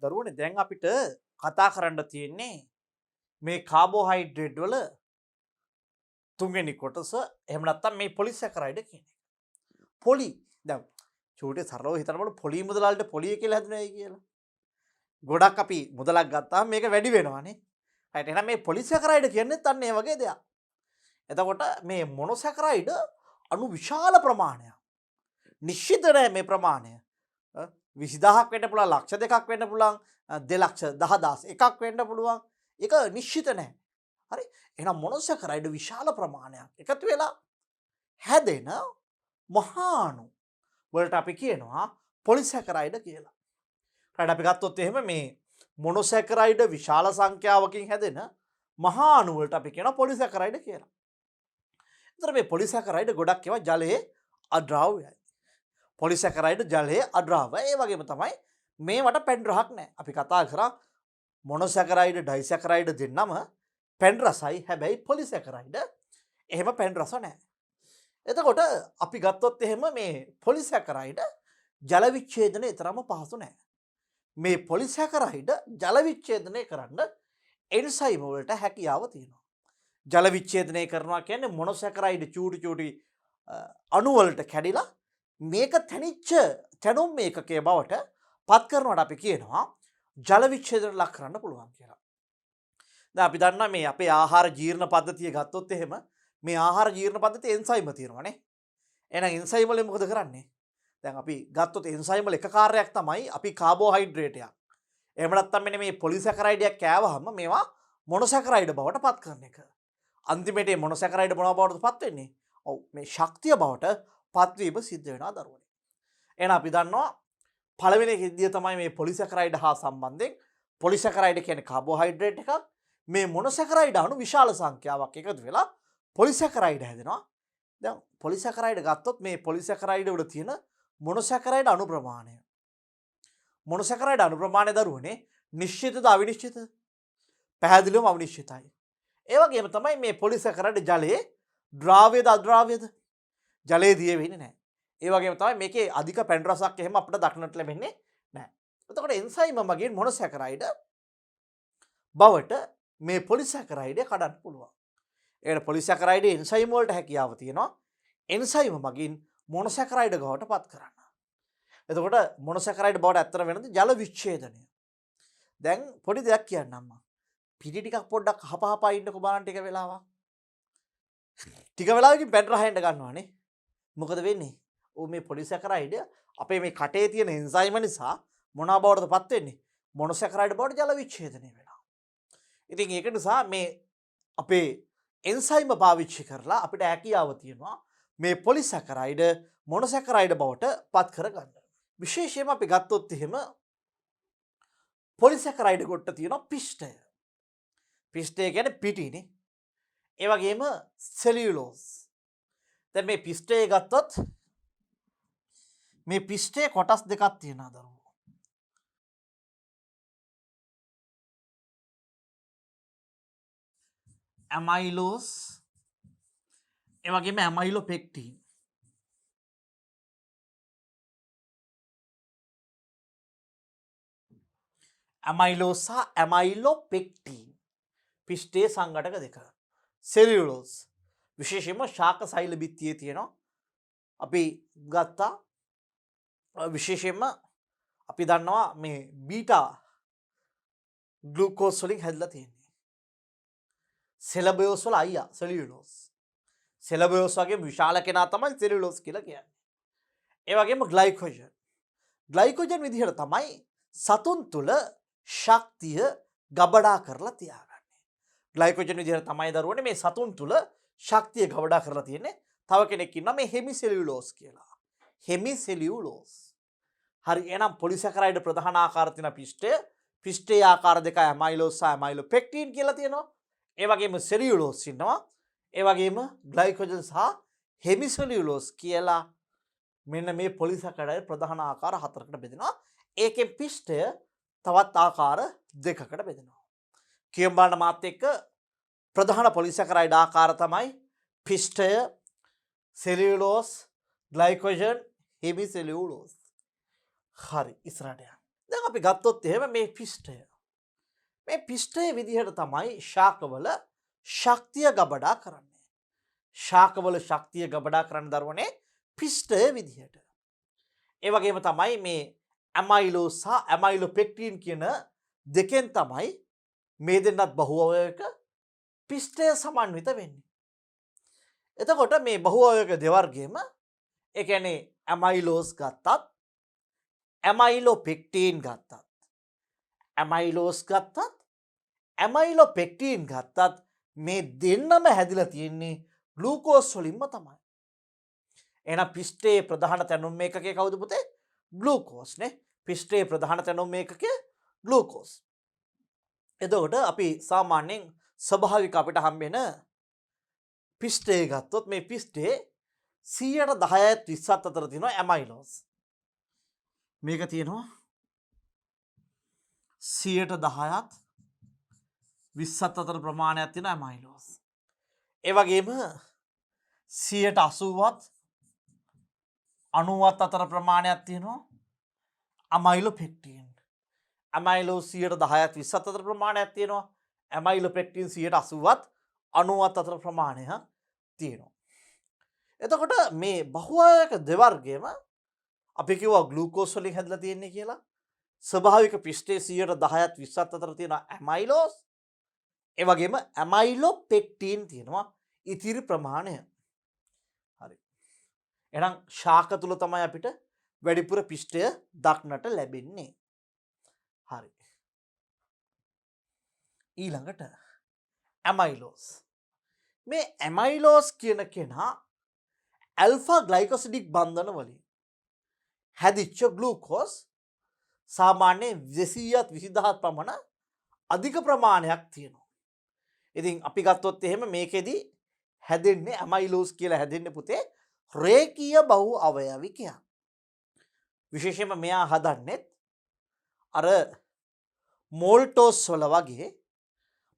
දරුවනේ දැන් අපිට කතා කරන්න තියෙන්නේ මේ කාබෝහයිඩ්‍රේට් වල තුන්වෙනි කොටස. එහෙම නැත්නම් මේ පොලිසැකරයිඩ් කියන එක. පොලි දැන් චූටි සරලව හිතනකොට පොලි මුදලාලට පොලිය කියලා හැදුනයි කියලා. ගොඩක් අපි මුදලක් ගත්තාම මේක වැඩි වෙනවානේ. හරියට එහෙනම් මේ පොලිසැකරයිඩ් කියන්නේ අන්න ඒ වගේ දෙයක්. එතකොට මේ මොනොසැකරයිඩ් අණු විශාල ප්‍රමාණයක්. නිශ්චිත නැහැ මේ ප්‍රමාණය. 20000ක් වෙන්න පුළුවන්, ලක්ෂ 2ක් වෙන්න පුළුවන්, 2,10,000 එකක් වෙන්න පුළුවන්. ඒක නිශ්චිත නැහැ. හරි. එහෙනම් මොනොසැකරයිඩ් විශාල ප්‍රමාණයක් එකතු වෙලා හැදෙන මහා අණු වලට අපි කියනවා පොලිසැකරයිඩ් කියලා. හරියට අපි ගත්තොත් එහෙම මේ මොනොසැකරයිඩ් විශාල සංඛ්‍යාවකින් හැදෙන මහා අණු වලට අපි කියනවා පොලිසැකරයිඩ් කියලා. ඒතර මේ පොලිසැකරයිඩ් ගොඩක් ඒවා ජලයේ අද්‍රාව්‍යයි. පොලිසැකරයිඩ් ජලයේ අද්‍රාව්‍ය. ඒ වගේම තමයි මේවට පැන් රහක් නැහැ. අපි කතා කරා මොනොසැකරයිඩ් ඩයිසැකරයිඩ් දෙන්නම පැන් රසයි. හැබැයි පොලිසැකරයිඩ් එහෙම පැන් රස නැහැ. එතකොට අපි ගත්තොත් එහෙම මේ පොලිසැකරයිඩ් ජල විච්ඡේදනය තරම පහසු නැහැ. මේ පොලිසැකරයිඩ් ජල විච්ඡේදනය කරන්න එන්සයිම් වලට හැකියාව තියෙනවා. ජල විච්ඡේදනය කරනවා කියන්නේ මොනොසැකරයිඩ් චූටි අණු වලට කැඩිලා මේක තැනිච්ච තැනුම් මේකකයේ බවට පත් කරනවට අපි කියනවා ජල විච්ඡේදනයට ලක් කරන්න පුළුවන් කියලා. දැන් අපි දන්නා මේ අපේ ආහාර ජීර්ණ පද්ධතිය ගත්තොත් එහෙම මේ ආහාර ජීර්ණ පද්ධතියේ එන්සයිම් තියෙනවානේ. එහෙනම් එන්සයිම් වලින් මොකද කරන්නේ? දැන් අපි ගත්තොත් එන්සයිම් වල එක කාර්යයක් තමයි අපි කාබෝහයිඩ්‍රේට් එකක්. එහෙම නැත්නම් මෙන්න මේ පොලිසැකරයිඩ් එකක් කෑවහම මේවා මොනොසැකරයිඩ් බවට පත් කරන එක. අන්තිමට මේ මොනොසැකරයිඩ් මොනවා බවටද පත් වෙන්නේ? ඔව් මේ ශක්තිය බවට පත්වීම සිද්ධ වෙනවා දරුවනේ. එහෙනම් අපි දන්නවා පළවෙනි විදිය තමයි මේ පොලිසැකරයිඩ් හා සම්බන්ධයෙන් පොලිසැකරයිඩ් කියන්නේ කාබෝහයිඩ්‍රේට් එකක්. මේ මොනොසැකරයිඩ් අණු විශාල සංඛ්‍යාවක් එකතු වෙලා පොලිසැකරයිඩ් හැදෙනවා. දැන් පොලිසැකරයිඩ් ගත්තොත් මේ පොලිසැකරයිඩ් වල තියෙන මොනොසැකරයිඩ් අණු ප්‍රමාණය. මොනොසැකරයිඩ් අණු ප්‍රමාණය දරුවනේ නිශ්චිතද අවිනිශ්චිතද? පැහැදිලිවම අවිනිශ්චිතයි. ඒ වගේම තමයි මේ පොලිසැකරයිඩ් ජලයේ ද්‍රාව්‍යද අද්‍රාව්‍යද? ජලයේ දිය වෙන්නේ නැහැ. ඒ වගේම තමයි මේකේ අධික පැන් රසක් එහෙම අපිට දක්නට ලැබෙන්නේ නැහැ. එතකොට එන්සයිම මගින් මොනොසැකරයිඩ් බවට මේ පොලිසැකරයිඩ් කඩන්න පුළුවන්. ඒකට පොලිසැකරයිඩ් එන්සයිම් වලට හැකියාව තියෙනවා. එන්සයිම මගින් මොනොසැකරයිඩ් බවට පත් කරන්න. එතකොට මොනොසැකරයිඩ් බවට ඇත්තට වෙනද ජල විච්ඡේදනය. දැන් පොඩි දෙයක් කියන්නම් මම. පිටි ටිකක් පොඩ්ඩක් හපහපා ඉන්නකෝ බලන්න ටික වෙලාවක්. ටික වෙලාවකින් පැන් රහ එන්න ගන්නවානේ. මොකද වෙන්නේ? මේ පොලිසැකරයිඩ් අපේ මේ කටේ තියෙන එන්සයිම නිසා මොනවා බවටද පත් වෙන්නේ? මොනොසැකරයිඩ් බවට ජල විච්ඡේදනය වෙනවා. ඉතින් ඒක නිසා මේ අපේ එන්සයිම පාවිච්චි කරලා අපිට හැකියාව තියෙනවා මේ පොලිසැකරයිඩ් මොනොසැකරයිඩ් බවට පත් කරගන්න. විශේෂයෙන්ම අපි ගත්තොත් එහෙම පොලිසැකරයිඩ් කොට තියෙනවා පිෂ්ඨය. පිෂ්ඨය කියන්නේ පිටිනේ. ඒ වගේම සෙලියුලෝස්. දැන් මේ පිෂ්ඨය ගත්තොත් මේ පිෂ්ඨයේ කොටස් දෙකක් තියෙනවා දරුවෝ. ඇමයිලෝස් ඒ වගේම ඇමයිලෝපෙක්ටින්. ඇමයිලෝස් සහ ඇමයිලෝපෙක්ටින් පිෂ්ඨයේ සංඝටක දෙක. සෙලියුලෝස් විශේෂයෙන්ම ශාක සෛල බිත්තියේ තියෙනවා. අපි ගත්තා විශේෂයෙන්ම අපි දන්නවා මේ බීටා ග්ලූකෝස් වලින් හැදලා තියෙන්නේ. සෙලබියෝස් වල අයියා සෙලියුලෝස්. සෙලබියෝස් වගේ විශාල කෙනා තමයි සෙලියුලෝස් කියලා කියන්නේ. ඒ වගේම ග්ලයිකෝජන්. ග්ලයිකෝජන් විදිහට තමයි සතුන් තුල ශක්තිය ගබඩා කරලා තියාගන්නේ. ග්ලයිකෝජන් විදිහට තමයි දරුවනේ මේ සතුන් තුල ශක්තිය ගබඩා කරලා තියෙන්නේ. තව කෙනෙක් ඉන්නවා මේ හෙමිසෙලියුලෝස් කියලා. හෙමිසෙලියුලෝස්. හරි එහෙනම් පොලිසැකරයිඩ් ප්‍රධාන ආකාර තියෙන පිෂ්ඨය. පිෂ්ඨයේ ආකාර දෙකයි ඇමයිලෝස් සහ ඇමයිලෝපෙක්ටින් කියලා තියෙනවා. ඒ වගේම සෙලියුලෝස් ඉන්නවා. ඒ වගේම ග්ලයිකෝජන් සහ හෙමිසෙලියුලෝස් කියලා මෙන්න මේ පොලිසැකරයිඩ් ප්‍රධාන ආකාර හතරකට බෙදෙනවා. ඒකෙන් පිෂ්ඨය තවත් ආකාර දෙකකට බෙදෙනවා. කියමු බලන්න මාත් එක්ක ප්‍රධාන පොලිසැකරයිඩ් ආකාර තමයි පිෂ්ඨය, සෙලියුලෝස්, ග්ලයිකෝජන්, හෙමිසෙලියුලෝස්. හරි ඉස්සරහට යන්න. දැන් අපි ගත්තොත් එහෙම මේ පිෂ්ඨය විදිහට තමයි ශාකවල ශක්තිය ගබඩා කරන්නේ. ශාකවල ශක්තිය ගබඩා කරන්න දරුවනේ පිෂ්ඨය විදිහට. ඒ වගේම තමයි මේ ඇමයිලෝස් සහ ඇමයිලෝපෙක්ටින් කියන දෙකෙන් තමයි මේ දෙන්නත් බහු අවයවයක පිෂ්ඨය සමන්විත වෙන්නේ. එතකොට මේ බහු අවයවයක දෙවර්ගයේම ඒ කියන්නේ ඇමයිලෝස් ගත්තත් ඇමයිලෝපෙක්ටින් ගත්තත් ඇමයිලෝස් ගත්තත් ඇමයිලෝපෙක්ටින් ගත්තත් මේ දෙන්නම හැදිලා තියෙන්නේ ග්ලූකෝස් වලින්ම තමයි. එහෙනම් පිෂ්ඨයේ ප්‍රධාන තැනුම් ඒකකය කවුද පුතේ? ග්ලූකෝස් නේ. පිෂ්ඨයේ ප්‍රධාන තැනුම් ඒකකය ග්ලූකෝස්. එතකොට අපි සාමාන්‍යයෙන් ස්වභාවික අපිට හම්බෙන පිෂ්ඨය ගත්තොත් මේ පිෂ්ඨයේ 10%ත් 20ත් අතර තියෙනවා ඇමයිලෝස්. මේක තියෙනවා 10%ත් 20ත් අතර ප්‍රමාණයක් තියෙන ඇමයිලෝස්. ඒ වගේම 80ත් 90ත් අතර ප්‍රමාණයක් තියෙනවා ඇමයිලෝපෙක්ටින්. ඇමයිලෝස් 10%ත් 20ත් අතර ප්‍රමාණයක් තියෙනවා. ඇමයිලෝපෙක්ටින් 80ත් 90ත් අතර ප්‍රමාණයක් තියෙනවා. එතකොට මේ බහුආයක දෙවර්ගයේම අපි කිව්වා ග්ලූකෝස් වලින් හැදලා තියෙන්නේ කියලා. ස්වභාවික පිෂ්ඨයේ 10%ත් 20ත් අතර තියෙන ඇමයිලෝස්. ඒ වගේම ඇමයිලෝපෙක්ටින් තියෙනවා ඉතිරි ප්‍රමාණය. හරි. එහෙනම් ශාක තුල තමයි අපිට වැඩිපුර පිෂ්ඨය දක්නට ලැබෙන්නේ. හරි. ඊළඟට ඇමයිලෝස්. මේ ඇමයිලෝස් කියන කෙනා ඇල්ෆා ග්ලයිකොසිඩික් බන්ධන වලින් හැදිච්ච ග්ලූකෝස් සාමාන්‍යයෙන් 200ත් 20000ත් පමණ අධික ප්‍රමාණයක් තියෙනවා. ඉතින් අපි ගත්තොත් එහෙම මේකෙදි හැදෙන්නේ ඇමයිලෝස් කියලා හැදෙන්නේ පුතේ රේඛීය බහු අවයවිකයක්. විශේෂයෙන්ම මෙයා හදන්නේ අර මෝල්ටෝස් වල වගේ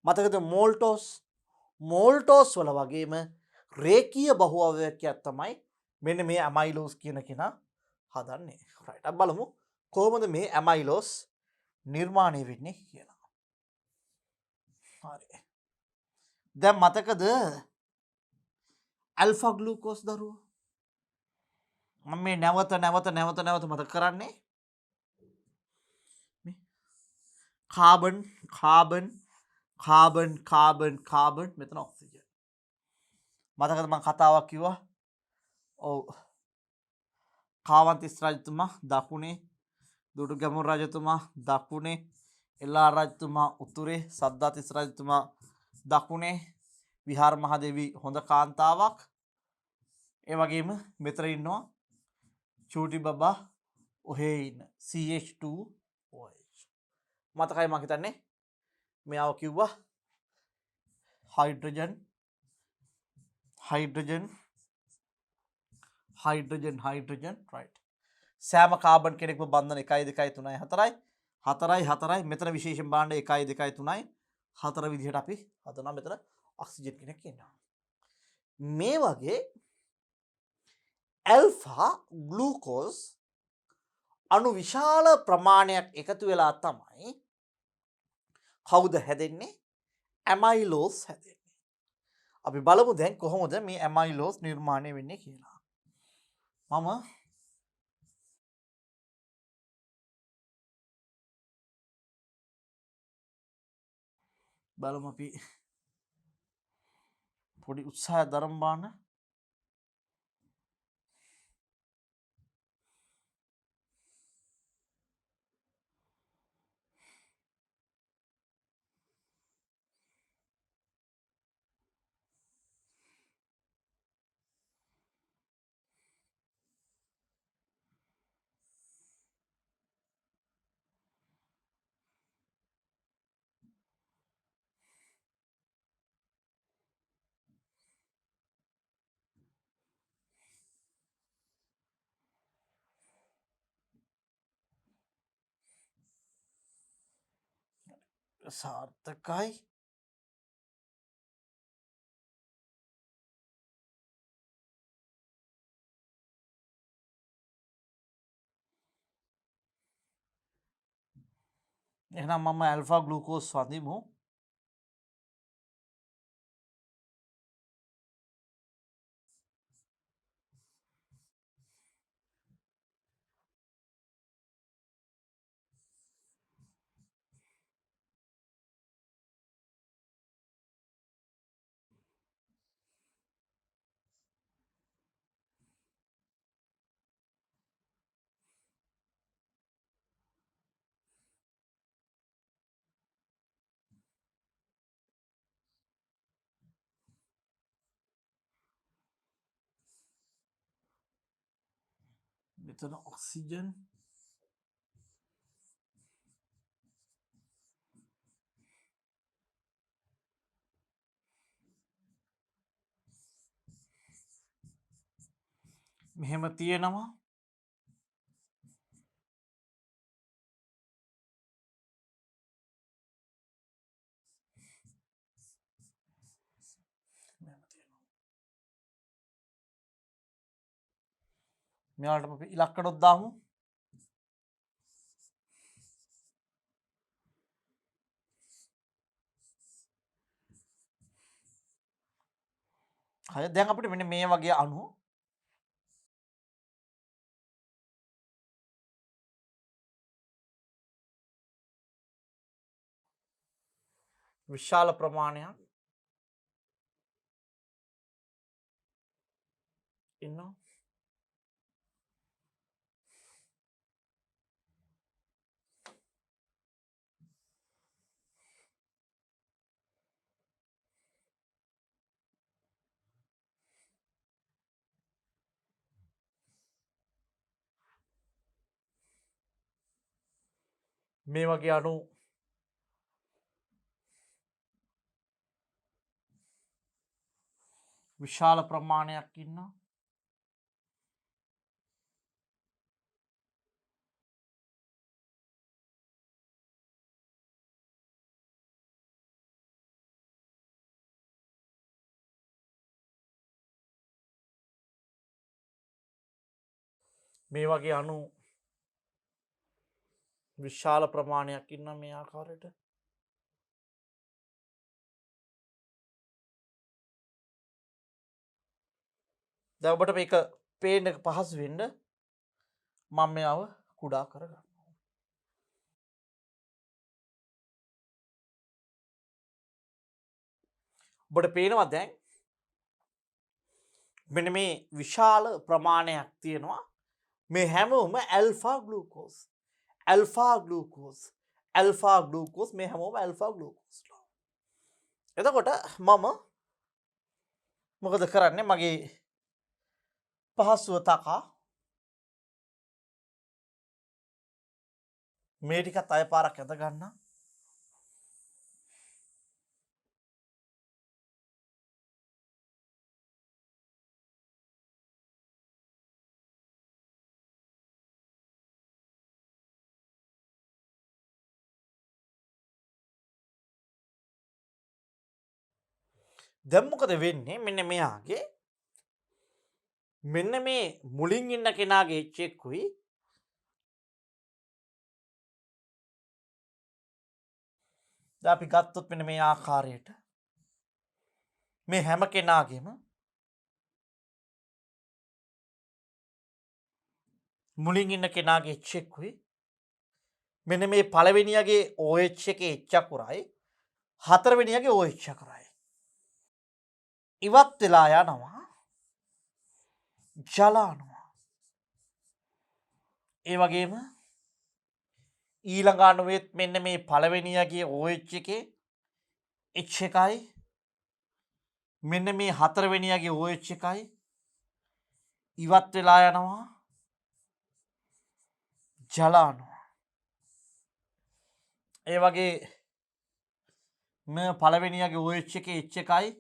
මතකද මෝල්ටෝස් වල වගේම රේඛීය බහු අවයවයක් තමයි මෙන්න මේ ඇමයිලෝස් කියන කෙනා හදන්නේ. රයිට්. අපි බලමු කොහොමද මේ ඇමයිලෝස් නිර්මාණය වෙන්නේ කියලා. හරි. දැන් මතකද ඇල්ෆා ග්ලූකෝස් දරුවෝ? මම මේ නැවත මතක කරන්නේ කාබන් මෙතන ඔක්සිජන්. මතකද මම කතාවක් කිව්වා? ඔව්. කාවන්තිස් රජතුමා දකුණේ, දුටුගැමුණු රජතුමා දකුණේ, එල්ලාර රජතුමා උතුරේ, සද්ධාතිස්ස රජතුමා දකුණේ, විහාර මහදේවි හොඳ කාන්තාවක්. ඒ වගේම මෙතන ඉන්නවා චූටි බබා ඔහේ ඉන්න CH2OH. මතකයි මම හිතන්නේ මෙයාව කිව්වා හයිඩ්‍රජන් රයිට්. සෑම කාබන් කෙනෙක්ම බන්ධන 1 2 3 4යි මෙතන විශේෂයෙන් බලන්න 1 2 3යි 4 විදිහට අපි හදනවා. මෙතන ඔක්සිජන් කෙනෙක් ඉන්නවා. මේ වගේ ඇල්ෆා ග්ලූකෝස් අණු විශාල ප්‍රමාණයක් එකතු වෙලා තමයි කවුද හැදෙන්නේ? ඇමයිලෝස් හැදෙන්නේ. අපි බලමු දැන් කොහොමද මේ ඇමයිලෝස් නිර්මාණය වෙන්නේ කියලා. මම බලමු අපි පොඩි උත්සාහයක් දරමු බලන්න. සාර්ථකයි. එහෙනම් මම ඇල්ෆා ග්ලූකෝස් වඳිමු. මෙතන ඔක්සිජන් මෙහෙම තියෙනවා. මෙයාලට අපි ඉලක්කඩොත් දාමු. හරි දැන් අපිට මෙන්න මේ වගේ අණු විශාල ප්‍රමාණයක් ඉන්නවා. මේ වගේ අණු විශාල ප්‍රමාණයක් ඉන්නවා. මේ වගේ අණු විශාල ප්‍රමාණයක් ඉන්නවා මේ ආකාරයට. දැන් ඔබට මේක පේන්න පහසු වෙන්න මම මෙයාව කුඩා කරගන්නවා. ඔබට පේනවා දැන් මෙන්න මේ විශාල ප්‍රමාණයක් තියෙනවා. මේ හැමෝම alpha glucose alpha glucose alpha glucose මේ හැමෝම ඇල්ෆා ග්ලූකෝස්. එතකොට මම මොකද කරන්නේ මගේ පහසුව තකා මේ ටිකත් අය පාරක් ඇද ගන්න. දැන් මොකද වෙන්නේ මෙන්න මෙයාගේ මෙන්න මේ මුලින් ඉන්න කෙනාගේ එච්චෙක්කුයි දැන් අපි ගත්තොත් මෙන්න මේ ආකාරයට මේ හැම කෙනාගේම මුලින් ඉන්න කෙනාගේ එච්චෙක්කුයි මෙන්න මේ පළවෙනියගේ OH එකේ H අකුරයි හතරවෙනියගේ OH අකුරයි ඉවත් වෙලා යනවා ජල අණුව. ඒ වගේම ඊළඟ අණුවෙත් මෙන්න මේ පළවෙනියගේ OH එකේ H එකයි මෙන්න මේ හතරවෙනියගේ OH එකයි ඉවත් වෙලා යනවා ජල අණුව. ඒ වගේ මේ පළවෙනියගේ OH එකේ H එකයි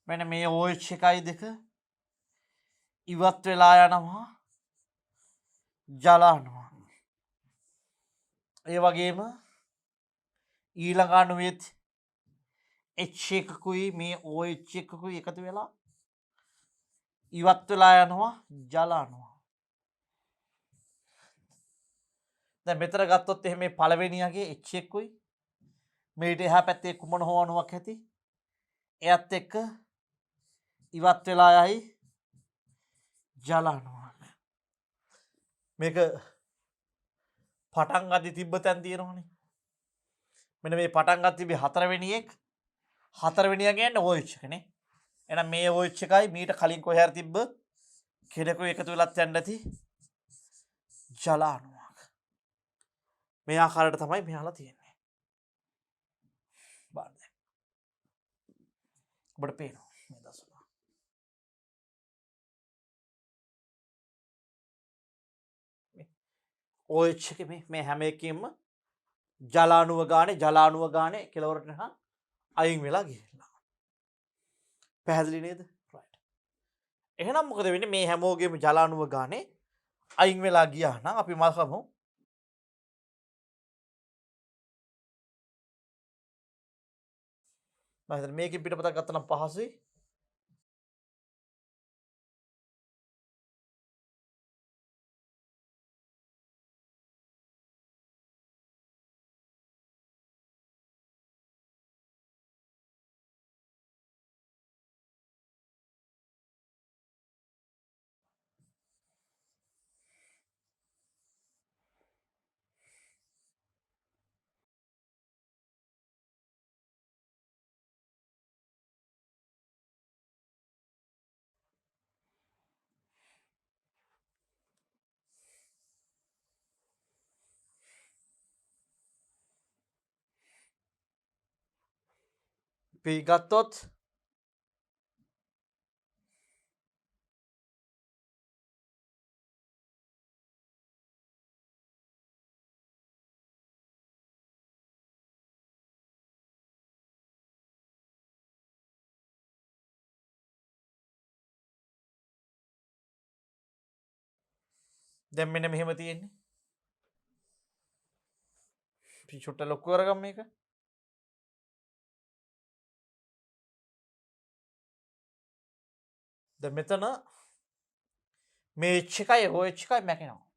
මෙන්න මේ OH එකයි දෙක ඉවත් වෙලා යනවා ජල අණුව. ඒ වගේම ඊළඟ අණුවෙත් H එකකුයි මේ OH එකකුයි එකතු වෙලා ඉවත් වෙලා යනවා ජල අණුව. දැන් මෙතන ගත්තොත් එහෙම මේ පළවෙනියගේ H එක්කුයි මේට එහා පැත්තේ කුමන හෝ අණුවක් ඇති. එයත් එක්ක ඉවත් වෙලා යයි ජල අණුවක්. මේක පටන් ගද්දි තිබ්බ තැන් තියෙනවනේ. මෙන්න මේ පටන් ගන්න තිබි හතරවෙනි එක. හතරවෙනියගේ යන්නේ OH එකනේ. එහෙනම් මේ OH එකයි මීට කලින් කොහේ හරි තිබ්බ කෙනෙකු එකතු වෙලත් යන්න ඇති ජල අණුවක්. මේ ආකාරයට තමයි මෙහාලා තියෙන්නේ. බලන්න. ඔබට පේනවා මේ දසුන. OH එක මේ හැම එකකින්ම ජලාණුව ගානේ කෙලවරට අයින් වෙලා ගිහිල්ලා. පැහැදිලි නේද? right. එහෙනම් මොකද වෙන්නේ මේ හැමෝගෙම ජලාණුව ගානේ අයින් වෙලා ගියා නම් අපි මල්කමු මම හිතන්නේ මේකෙන් පිටපතක් ගත්තා නම් පහසුයි. අපි ගත්තොත් දැන් මෙන්න මෙහෙම තියෙන්නේ. අපි චුට්ට ලොකු කරගමු මේක. දැන් මෙතන මේ H එකයි OH එකයි මැකෙනවා.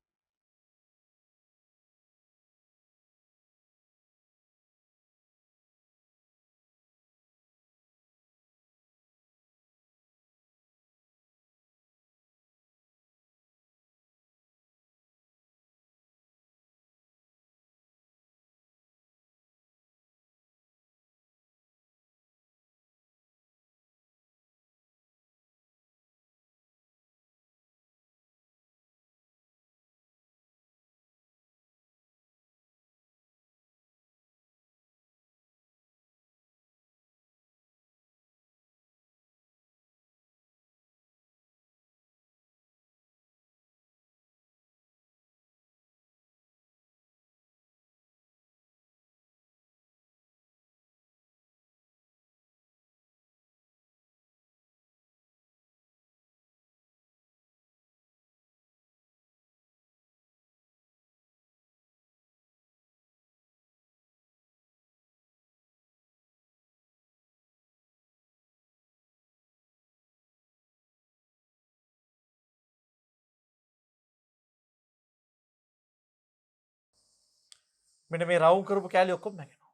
මෙන්න මේ රවුම් කරපු කැලේ ඔක්කොම මැකෙනවා.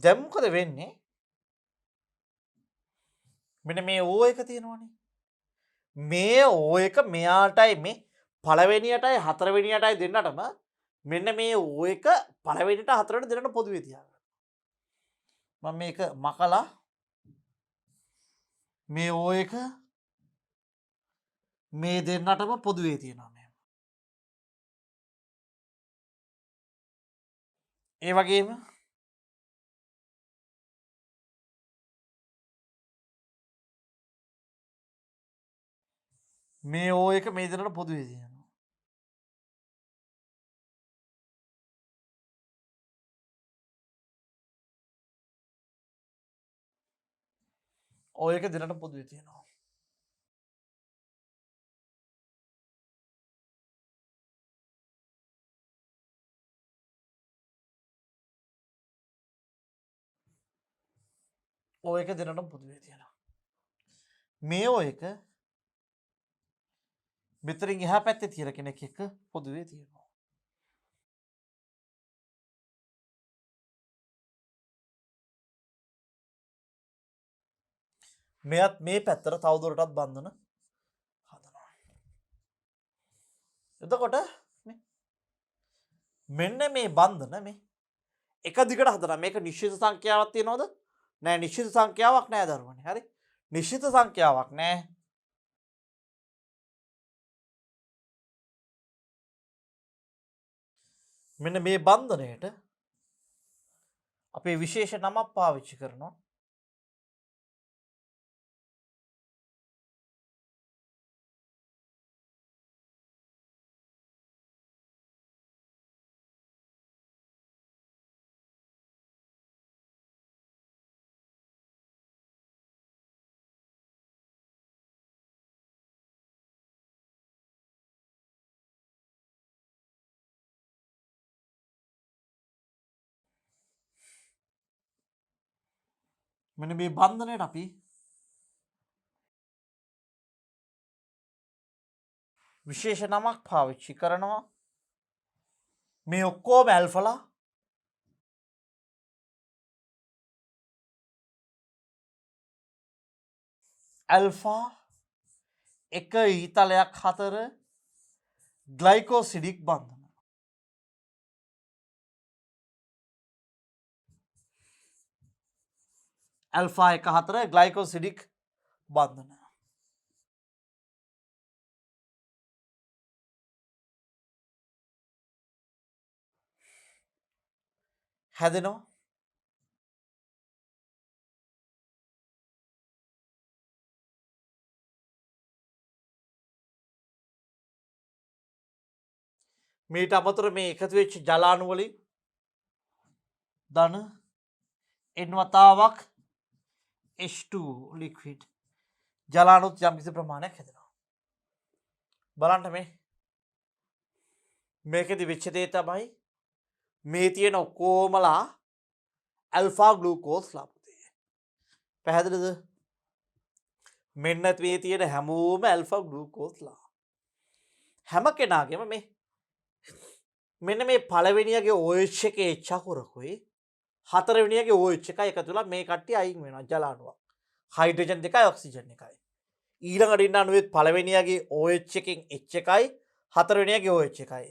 දැන් මොකද වෙන්නේ? මෙන්න මේ O එක තියෙනවනේ. මේ O එක මෙයාටයි මේ පළවෙනියටයි හතරවෙනියටයි දෙන්නටම මෙන්න මේ O එක පළවෙනිට හතරට දෙන්නට පොදුවේ තියාගන්න. මම මේක මකලා මේ O එක මේ දෙන්නටම පොදුවේ තියෙනවා මෙහෙම. ඒ වගේම මේ O එක මේ දෙන්නට පොදුවේ තියෙනවා. O එක දෙන්නට පොදුවේ තියෙනවා. O එක දෙන්නට පොදුවේ තියෙනවා. මේ O එක මෙතරින් එහා පැත්තේ තියෙන කෙනෙක් එක්ක පොදුවේ තියෙනවා. මෙයත් මේ පැත්තට තවදුරටත් බන්ධන හදනවා. එතකොට මෙන්න මේ බන්ධන මේ එක දිගට හදනවා. මේක නිශ්චිත සංඛ්‍යාවක් තියනවද? නෑ. නිශ්චිත සංඛ්‍යාවක් නෑ දරුවනේ. හරි? නිශ්චිත සංඛ්‍යාවක් නෑ. මෙන්න මේ බන්ධනයට අපේ විශේෂ නමක් පාවිච්චි කරනවා. මෙන්න මේ බන්ධනයට අපි විශේෂ නමක් පාවිච්චි කරනවා. මේ ඔක්කොම ඇල්ෆලා ඇල්ෆා එක ඊතලයක් හතර ග්ලයිකෝසිඩික් බන්ධන. ඇල්ෆා එක හතර ග්ලයිකෝසිඩික් බන්ධන. හැදෙනවා. මීට අමතර මේ එකතු වෙච්ච ජලාණු වලින් ධන n වතාවක් H2 ලික්විඩ් ජලාණුත් යම් කිසි ප්‍රමාණයක් හැදෙනවා. බලන්න මේකෙදි වෙච්ච දේ තමයි මේ තියෙන ඔක්කොමලා ඇල්ෆා ග්ලූකෝස්ලා පුතේ. පැහැදිලිද? මෙන්න මේ තියෙන හැමෝම ඇල්ෆා ග්ලූකෝස්ලා. හැම කෙනාගේම මෙන්න මේ පළවෙනියගේ OH එකේ H අකුරකුයි හතරවෙනියගේ OH එකයි එකතු වෙලා මේ කට්ටිය අයින් වෙනවා ජලාණුවක්. හයිඩ්‍රජන් දෙකයි ඔක්සිජන් එකයි. ඊළඟට ඉන්න අණුවෙත් පළවෙනියගේ OH එකෙන් H එකයි හතරවෙනියගේ OH එකයි.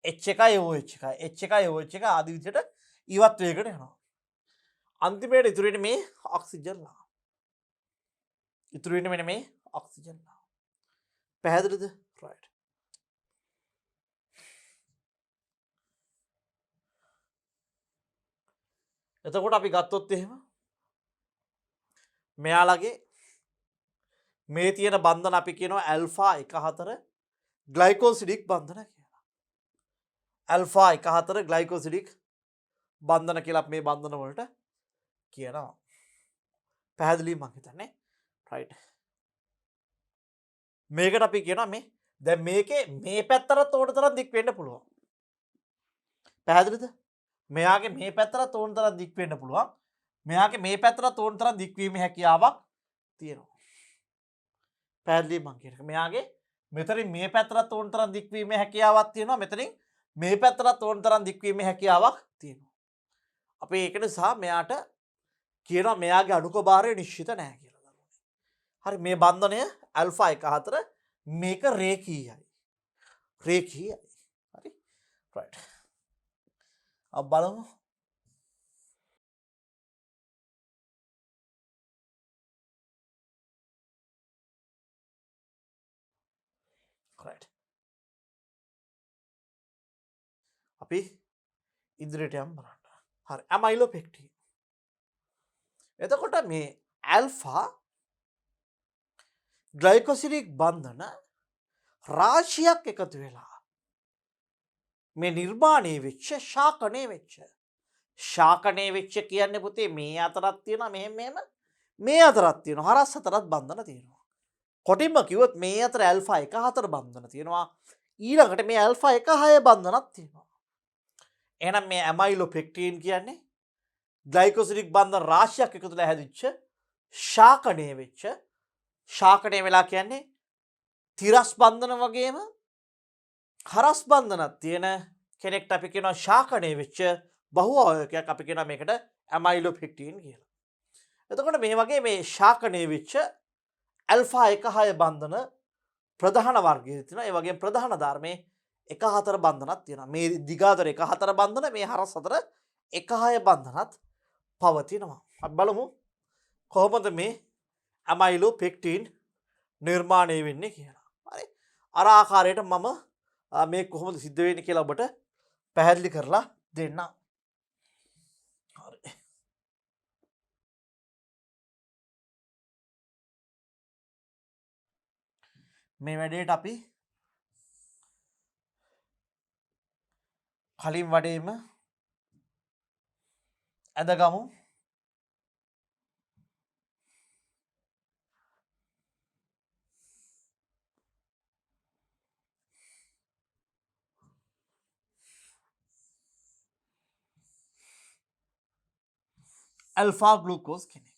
H එකයි OH එකයි. H එකයි OH එක ආදී විදිහට ඉවත් වෙගෙන යනවා. අන්තිමට ඉතුරු වෙන්නේ මේ ඔක්සිජන්ලා. ඉතුරු වෙන්නේ මෙන්න මේ ඔක්සිජන්ලා. පැහැදිලිද? right. එතකොට අපි ගත්තොත් එහෙම මෙයාලගේ මේ තියෙන බන්ධන අපි කියනවා ඇල්ෆා 1 ග්ලයිකෝසිඩික් බන්ධන කියලා. ඇල්ෆා 1 ග්ලයිකෝසිඩික් බන්ධන කියලා මේ බන්ධන වලට කියනවා. පැහැදිලි මං හිතන්නේ. right. මේකට අපි කියනවා මේ දැන් මේකේ මේ පැත්තට ඕන තරම් දික් වෙන්න පුළුවන්. පැහැදිලිද? මෙයාගේ මේ පැත්තට ඕන තරම් දික් වෙන්න පුළුවන්. මෙයාගේ මේ පැත්තට ඕන තරම් දික් වීමේ හැකියාවක් තියෙනවා. පැහැදිලි මං කියන්නේ. මෙයාගේ මෙතනින් මේ පැත්තට ඕන තරම් දික් වීමේ හැකියාවක් තියෙනවා. මෙතනින් මේ පැත්තට ඕන තරම් දික් වීමේ හැකියාවක් තියෙනවා. අපි ඒක නිසා මෙයාට කියනවා මෙයාගේ අණුක භාරය නිශ්චිත නැහැ කියලා. හරි මේ බන්ධනය ඇල්ෆා 1 මේක රේඛීයයි. රේඛීයයි. හරි. right. अब බලමු. right. අපි ඉදිරියට යමු බලන්න. හරි. ඇමයිලෝපෙක්ටින්. එතකොට මේ ඇල්ෆා ග්ලයිකෝසිඩික් බන්ධන රාශියක් එකතු වෙලා මේ නිර්මාණය වෙච්ච ශාකණය වෙච්ච. ශාකණය වෙච්ච කියන්නේ පුතේ මේ අතරක් තියෙනවා මෙහෙම මේ අතරක් තියෙනවා හරස් අතරත් බන්ධන තියෙනවා. කොටින්ම කිව්වොත් මේ අතර ඇල්ෆා 1 බන්ධන තියෙනවා. ඊළඟට මේ ඇල්ෆා 1 බන්ධනක් තියෙනවා. එහෙනම් මේ ඇමයිලෝපෙක්ටින් කියන්නේ ග්ලයිකෝසිඩික් බන්ධන රාශියක් එකතු වෙලා හැදිච්ච ශාකණය වෙච්ච ශාකණය වෙලා කියන්නේ තිරස් බන්ධන වගේම හරස් බන්ධනක් තියෙන කෙනෙක්ට අපි කියනවා ශාකණය වෙච්ච බහු අවයවයක් අපි කියනවා මේකට ඇමයිලෝපෙක්ටින් කියලා. එතකොට මේ වගේ මේ ශාකනය වෙච්ච ඇල්ෆා 1/6 බන්ධන ප්‍රධාන වර්ගය තියෙනවා. ඒ වගේම ප්‍රධාන ධර්මයේ 1/4 බන්ධනක් තියෙනවා. මේ දිගාතර 1/4 බන්ධන, මේ හරස් අතර 1/6 බන්ධනත් පවතිනවා. අපි බලමු කොහොමද මේ ඇමයිලෝපෙක්ටින් නිර්මාණය වෙන්නේ කියලා. හරි. අර ආකාරයට මම මේ කොහොමද සිද්ධ වෙන්නේ කියලා ඔබට පැහැදිලි කරලා දෙන්නම්. හරි. මේ වැඩේට අපි කලින් වඩේම ඇඳගමු. ඇල්ෆා ග්ලූකෝස් කෙනෙක්.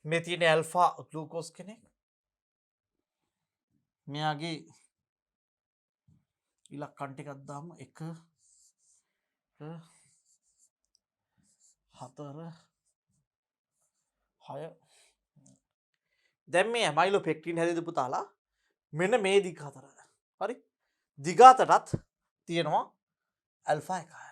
මේ තියෙන ඇල්ෆා ග්ලූකෝස් කෙනෙක්. මෙයාගේ ඉලක්කන් ටිකක් දාමු. 1 4 6. දැන් මේ ඇමයිලෝපෙක්ටින් හැදෙද පුතාලා මෙන්න මේ දිග අතර. හරි. දිගාතටත් තියෙනවා ඇල්ෆා 1.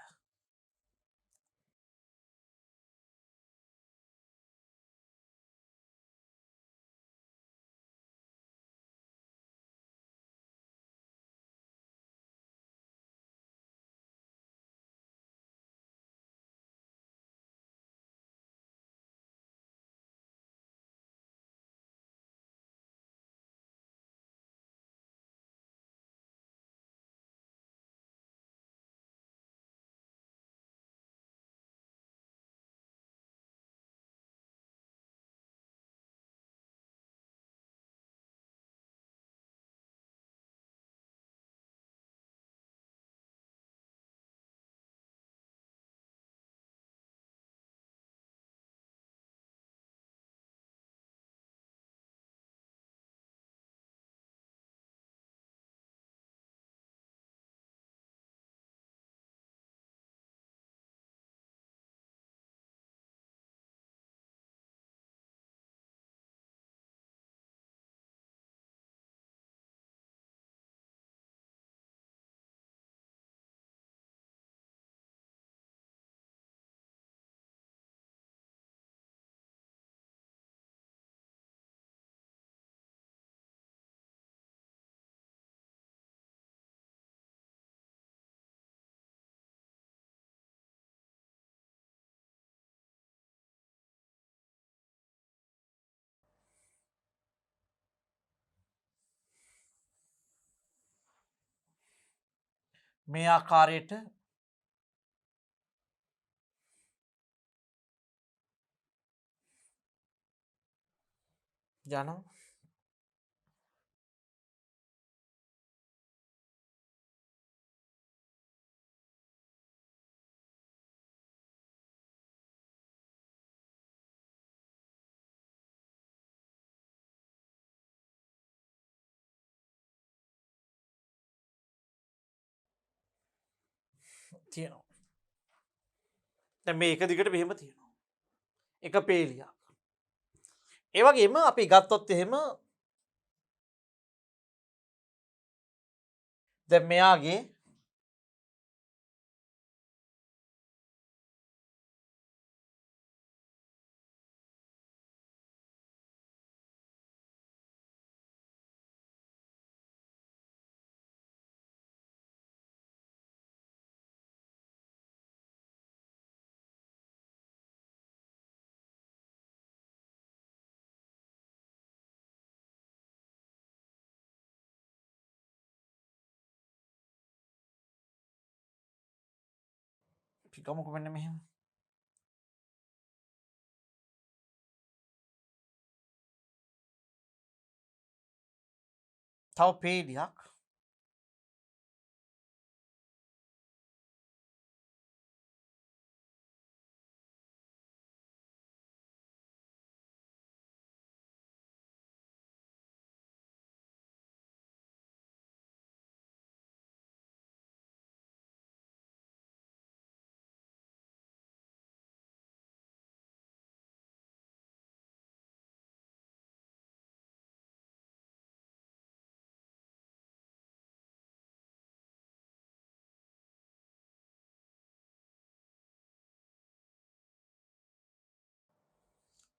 මේ ආකාරයට යනවා. තියෙනවා. දැන් මේ එක දිගට මෙහෙම තියෙනවා. එක පේලියක්. ඒ වගේම අපි ගත්තොත් එහෙම දැන් මෙයාගේ අපි ගමුකෝ මෙන්න මෙහෙම. තව පේලියක්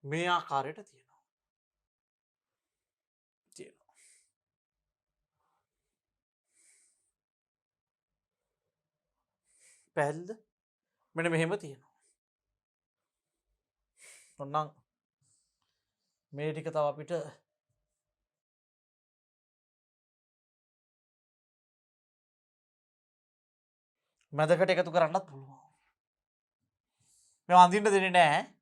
මේ ආකාරයට තියෙනවා. තියෙනවා. පැහැදිලිද? මෙන්න මෙහෙම තියෙනවා. ඔන්නම් මේ ටික තව අපිට මැදකට එකතු කරන්නත් පුළුවන්. මේවා අඳින්න දෙන්නේ නැහැ.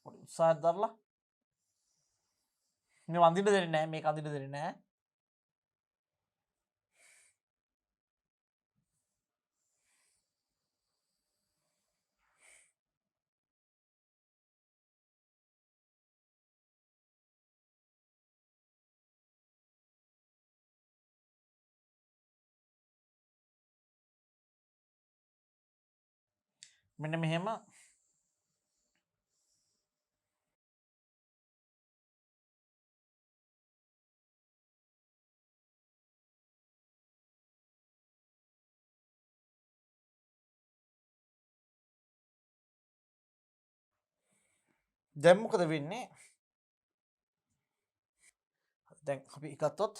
පොඩි උත්සාහයක් දරලා මේ අඳින්න දෙන්නේ නැහැ. මේක අඳින්න දෙන්නේ නැහැ. මෙන්න මෙහෙම දැන් මොකද වෙන්නේ? දැන් අපි ගත්තොත්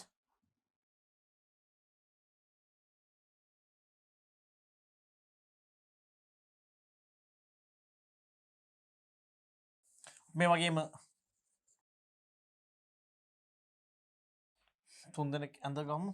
මේ වගේම තුන්දෙනෙක් ඇඳ ගමු.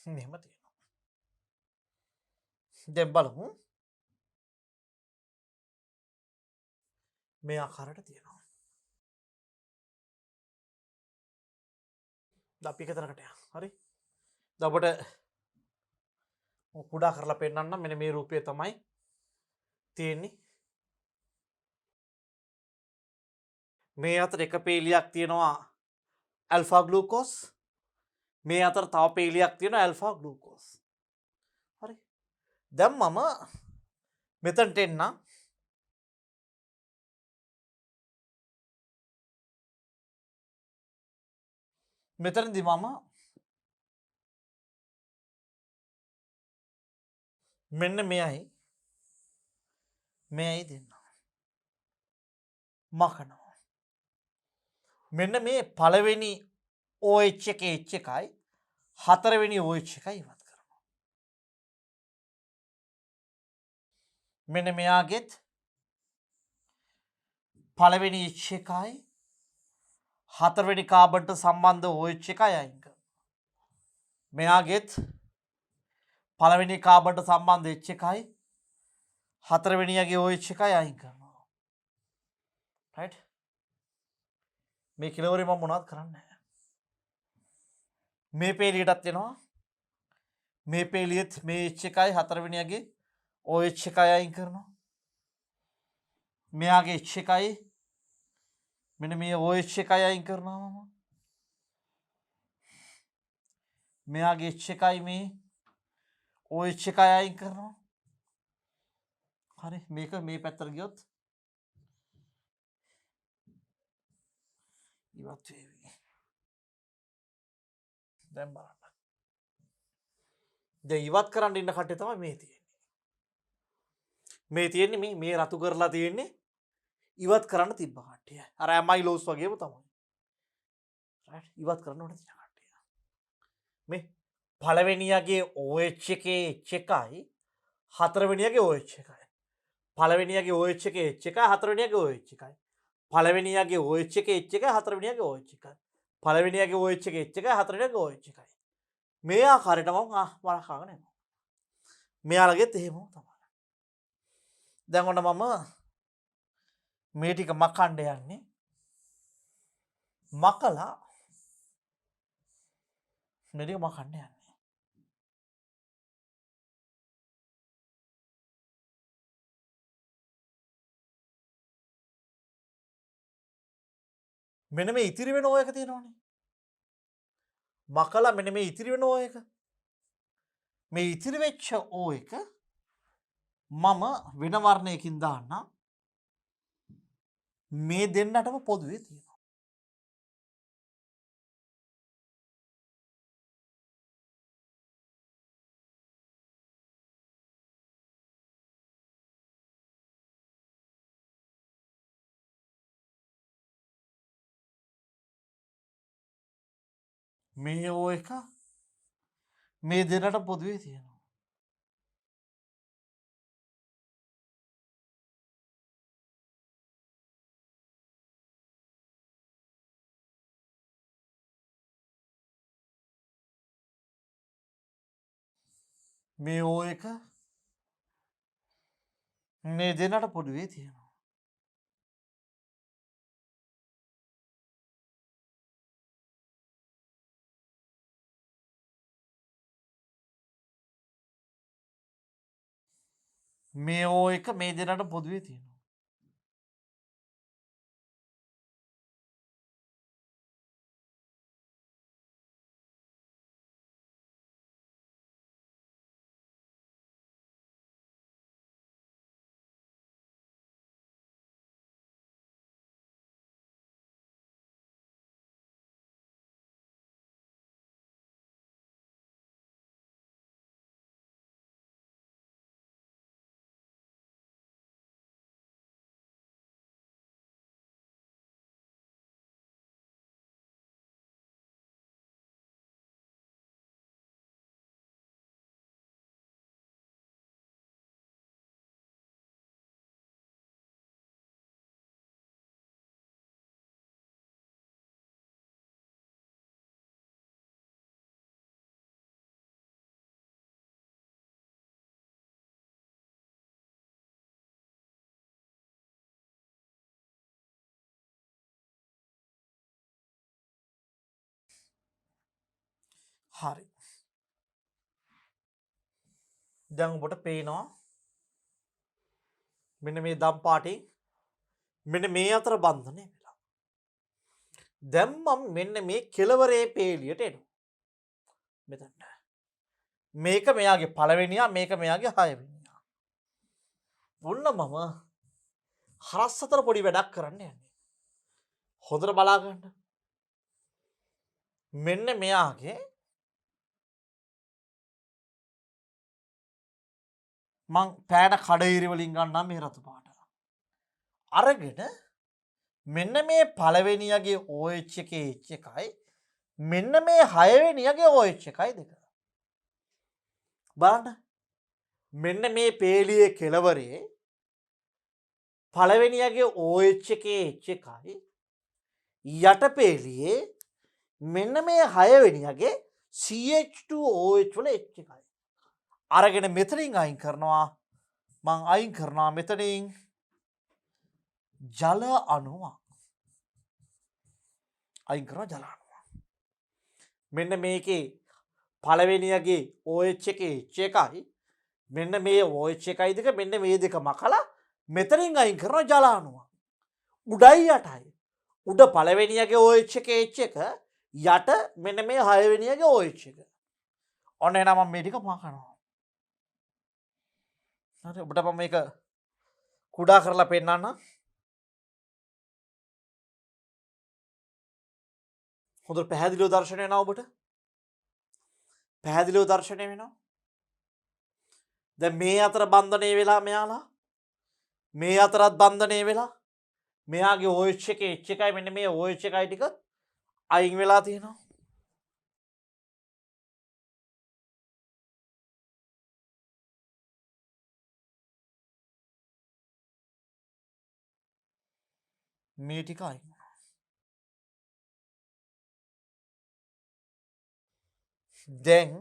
මෙහෙම තියෙනවා. දැන් බලමු මේ ආකාරයට තියෙනවා. දැන් අපි එක තැනකට යමු. හරි? දැන් ඔබට කුඩා කරලා පෙන්නන්න මෙන්න මේ රූපය තමයි තියෙන්නේ. මේ අතර එක පේලියක් තියෙනවා ඇල්ෆා ගලූකෝස් මේ අතර තව පේලියක් තියෙන ඇල්ෆා ගලූකෝස්. හරි දැන් මම මෙතනට එන්න මෙතනදි මම මෙන්න මෙයයි දෙන්න මකනවා. මෙන්න මේ පළවෙනි OH එක H එකයි හතරවෙනි OH එකයි ඉවත් කරනවා. මෙන්න මෙයාගෙත් පළවෙනි H එකයි හතරවෙනි කාබන්ට සම්බන්ධ OH එකයි අයින් කරනවා. මෙයාගෙත් පළවෙනි කාබන්ට සම්බන්ධ H එකයි හතරවෙනියගේ OH එකයි අයින් කරනවා. රයිට් මේ කෙලවරේ මම මොනවද කරන්නේ? මේ පේලියටත් එනවා. මේ පේලියෙත් මේ H එකයි හතරවෙනියගේ OH එකයි අයින් කරනවා. මෙයාගේ H එකයි මෙන්න මේ OH එකයි අයින් කරනවා මම. මෙයාගේ H එකයි මේ OH එකයි අයින් කරනවා. හරි මේක මේ පැත්තට ගියොත් ඉවත් වේවි. දැන් බලන්න. දැන් ඉවත් කරන්න ඉන්න කට්ටිය තමයි මේ තියෙන්නේ. මේ තියෙන්නේ මේ රතු කරලා තියෙන්නේ ඉවත් කරන්න තිබ්බ කට්ටිය. අර ඇමයිලෝස් වගේම තමයි. රයිට් ඉවත් කරන්න ඕන තියෙන කට්ටිය. මේ පළවෙනියගේ OH එකේ H එකයි හතරවෙනියගේ OH එකයි. පළවෙනියගේ OH එකේ H එකයි හතරවෙනියගේ OH එකයි. පළවෙනියගේ OH එකේ H එකයි හතරවෙනියගේ OH එකයි. පළවෙනියගේ OH එකේ H එකයි හතරවෙනියගේ OH එකයි. මේ ආකාරයට මම වරකාගෙන යනවා. මෙයාලගෙත් එහෙමම තමයි. දැන් ඔන්න මම මේ ටික මකන්න යන්නේ. මකලා මේ ටික මකන්න යන්නේ. මෙන්න මේ ඉතිරි වෙන O එක තියෙනවනේ. මකලා මෙන්න මේ ඉතිරි වෙන O එක. මේ ඉතිරි වෙච්ච O එක මම වෙන වර්ණයකින් දාන්නම්. මේ දෙන්නටම පොදුවේ තියෙනවා. මේ O එක මේ දෙන්නට පොදුවේ තියෙනවා. මේ O එක මේ දෙන්නට පොදුවේ තියෙනවා. මේ O එක මේ දෙන්නට පොදුවේ තියෙනවා. හරි. දැන් ඔබට පේනවා මෙන්න මේ දම් පාටින් මෙන්න මේ අතර බන්ධනය වෙලා. දැන් මම මෙන්න මේ කෙළවරේ පේලියට එනවා. මෙතනට. මේක මෙයාගේ පළවෙනියා, මේක මෙයාගේ හයවෙනියා. ඔන්න මම හරස් අතර පොඩි වැඩක් කරන්න යන්නේ. හොඳට බලා ගන්න. මෙන්න මෙයාගේ මං පෑන කඩඉරි වලින් ගන්නම් මේ රතු පාට. අරගෙන මෙන්න මේ පළවෙනියගේ OH එකේ H එකයි මෙන්න මේ හයවෙනියගේ OH එකයි දෙක. බලන්න. මෙන්න මේ පේලියේ කෙළවරේ පළවෙනියගේ OH එකේ H එකයි යට පේලියේ මෙන්න මේ හයවෙනියගේ CH2OH වල H එකයි. අරගෙන මෙතනින් අයින් කරනවා. මං අයින් කරනවා මෙතනින් ජල අණුවක්. අයින් කරනවා ජල අණුවක්. මෙන්න මේකේ පළවෙනියගේ OH එකේ H එකයි මෙන්න මේ OH එකයි දෙක මෙන්න මේ දෙක මකලා මෙතනින් අයින් කරනවා ජල අණුවක්. උඩයි යටයි. උඩ පළවෙනියගේ OH එකේ H එක යට මෙන්න මේ හයවෙනියගේ OH එක. ඔන්න එහෙනම් මම මේ ටික මකනවා. හරි ඔබට මම මේක කුඩා කරලා පෙන්නන්න. හොඳට පැහැදිලිව දර්ශනය වෙනවා ඔබට. පැහැදිලිව දර්ශනය වෙනවා. දැන් මේ අතර බන්ධනය වෙලා මෙයාලා මේ අතරත් බන්ධනය වෙලා මෙයාගේ OH එකේ H එකයි මෙන්න මේ OH එකයි ටික අයින් වෙලා තියෙනවා. මේ ටික අයින්. දැන්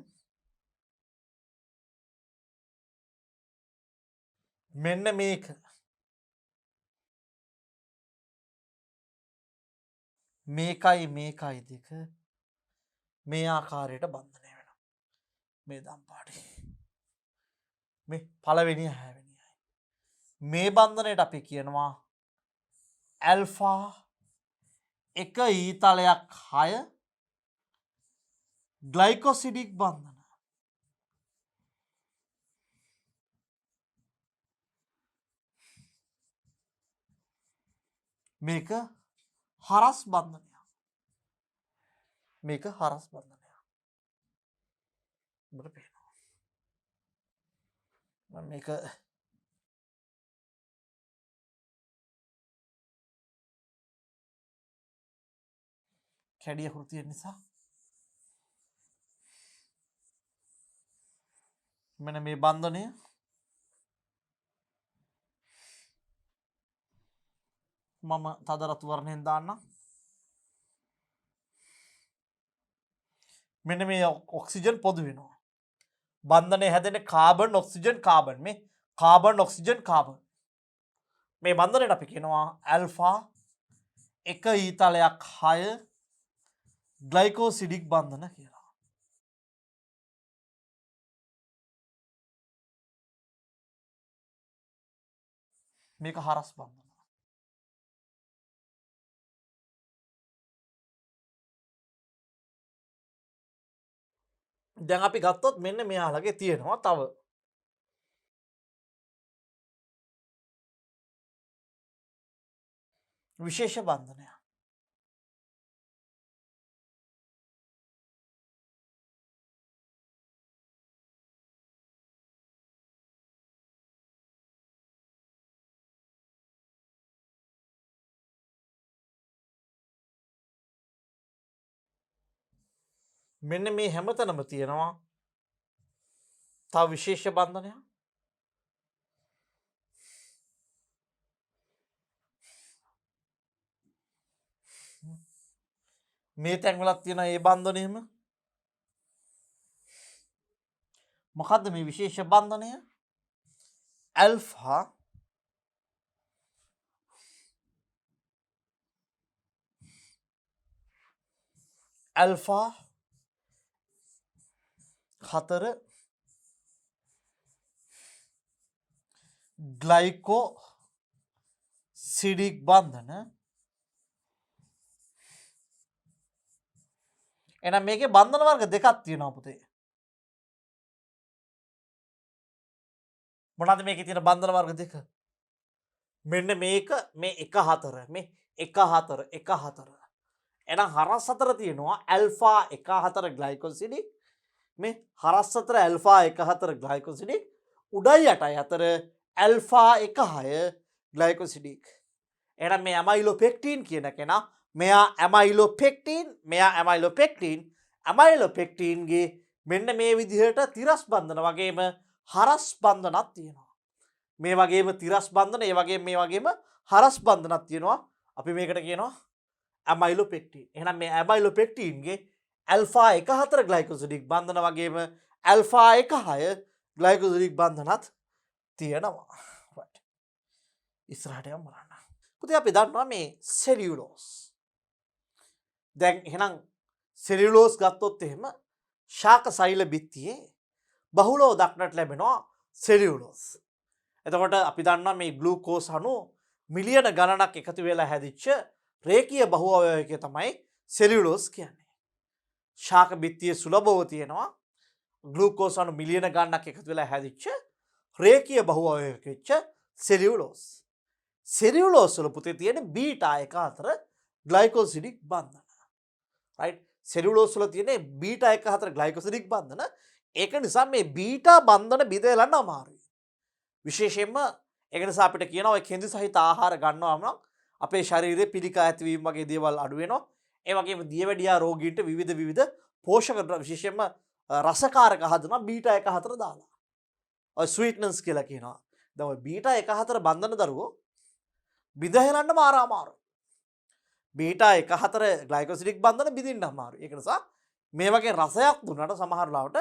මෙන්න මේක මේකයි මේකයි දෙක මේ ආකාරයට බන්ධනය වෙනවා. මේ දම් පාටි. මේ පළවෙනි හැවෙනියයි. මේ බන්ධනයට අපි කියනවා ඇල්ෆා එක ඊතලයක් 6 ග්ලයිකොසිඩික් බන්ධන. මේක හරස් බන්ධනයක්. මේක හරස් බන්ධනයක්. ඔබට පේනවා. මම මේක කැඩිය කෘතිය නිසා මෙන්න මේ බන්ධනය මම තද රතු වර්ණයෙන් දාන්නම්. මෙන්න මේ ඔක්සිජන් පොදු වෙනවා. බන්ධනය හැදෙන කාබන් ඔක්සිජන් කාබන් මේ කාබන් ඔක්සිජන් කාබන්. මේ බන්ධනයට අපි කියනවා ඇල්ෆා එක ඊතලයක් 6 ග්ලයිකෝසිඩික් බන්ධන කියලා. මේක හරස් බන්ධන. දැන් අපි ගත්තොත් මෙන්න මෙයාලගේ තියෙනවා තව විශේෂ බන්ධනයක්. මෙන්න මේ හැමතැනම තියෙනවා තව විශේෂ බන්ධනයක්. මේ තැන්වලත් තියෙන ඒ බන්ධනයම. මොකද්ද මේ විශේෂ බන්ධනය? ඇල්ෆා ඇල්ෆා 4 ග්ලයිකෝ සිඩික් බන්ධන එහෙනම් මේකේ බන්ධන වර්ග දෙකක් තියෙනවා පුතේ. මොනවද මේකේ තියෙන බන්ධන වර්ග දෙක? මෙන්න මේක මේ 1 4 මේ 1 4 1 4. එහෙනම් හරස් අතර තියෙනවා ඇල්ෆා 1 4 ග්ලයිකෝසිඩික් මේ හරස් අතර ඇල්ෆා 1 4 ග්ලයිකෝසිඩික් උඩයි යටයි අතර ඇල්ෆා 1 6 ග්ලයිකෝසිඩික්. එහෙනම් මේ ඇමයිලෝපෙක්ටින් කියන කෙනා මෙයා ඇමයිලෝපෙක්ටින් මෙයා ඇමයිලෝපෙක්ටින් ඇමයිලෝපෙක්ටින්ගේ මෙන්න මේ විදිහට තිරස් බන්ධන වගේම හරස් බන්ධනක් තියෙනවා. මේ වගේම තිරස් බන්ධන ඒ වගේම මේ වගේම හරස් බන්ධනක් තියෙනවා. අපි මේකට කියනවා ඇමයිලෝපෙක්ටින්. එහෙනම් මේ ඇමයිලෝපෙක්ටින්ගේ ඇල්ෆා 1 4 ග්ලයිකෝසිඩික් බන්ධන වගේම ඇල්ෆා 1 6 ග්ලයිකෝසිඩික් බන්ධනත් තියෙනවා. right. ඉස්සරහට යමු බලන්න. පුතේ අපි දන්නවා මේ සෙලියුලෝස්. දැන් එහෙනම් සෙලියුලෝස් ගත්තොත් එහෙම ශාක සෛල බිත්තියේ බහුලව දක්නට ලැබෙනවා සෙලියුලෝස්. එතකොට අපි දන්නවා මේ ග්ලූකෝස් අණු මිලියන ගණනක් එකතු වෙලා හැදිච්ච රේඛීය බහු අවයවයක තමයි සෙලියුලෝස් කියන්නේ. ශාක බිත්තියේ සුලභව තියෙනවා ග්ලූකෝස් අණු මිලියන ගණනක් එකතු වෙලා හැදිච්ච රේඛීය බහු අවයවයක වෙච්ච සෙලියුලෝස්. සෙලියුලෝස් වල පුතේ තියෙන බීටා 1 4 ග්ලයිකෝසිඩික් බන්ධන. right සෙලියුලෝස් වල තියෙන බීටා 1 4 ග්ලයිකෝසිඩික් බන්ධන. ඒක නිසා මේ බීටා බන්ධන බෙදලා අමාරුයි. විශේෂයෙන්ම ඒක නිසා අපිට කියනවා ඔය කෙඳි සහිත ආහාර ගන්නවම නම් අපේ ශරීරයේ පිළිකා ඇතිවීම වගේ දේවල් අඩු වෙනවා. ඒ වගේම දියවැඩියා රෝගීන්ට විවිධ පෝෂක විශේෂයෙන්ම රසකාරක හදනවා බීටා 1 4 දාලා. ඔය ස්වීට්නර්ස් කියලා කියනවා. දැන් ඔය බීටා 1 4 බන්ධන දරුවෝ බිඳහෙලන්න අමාරුයි. බීටා 1 4 ග්ලයිකෝසිඩික් බන්ධන බිඳින්න අමාරුයි. ඒක නිසා මේ වගේ රසයක් දුන්නට සමහර ලාවට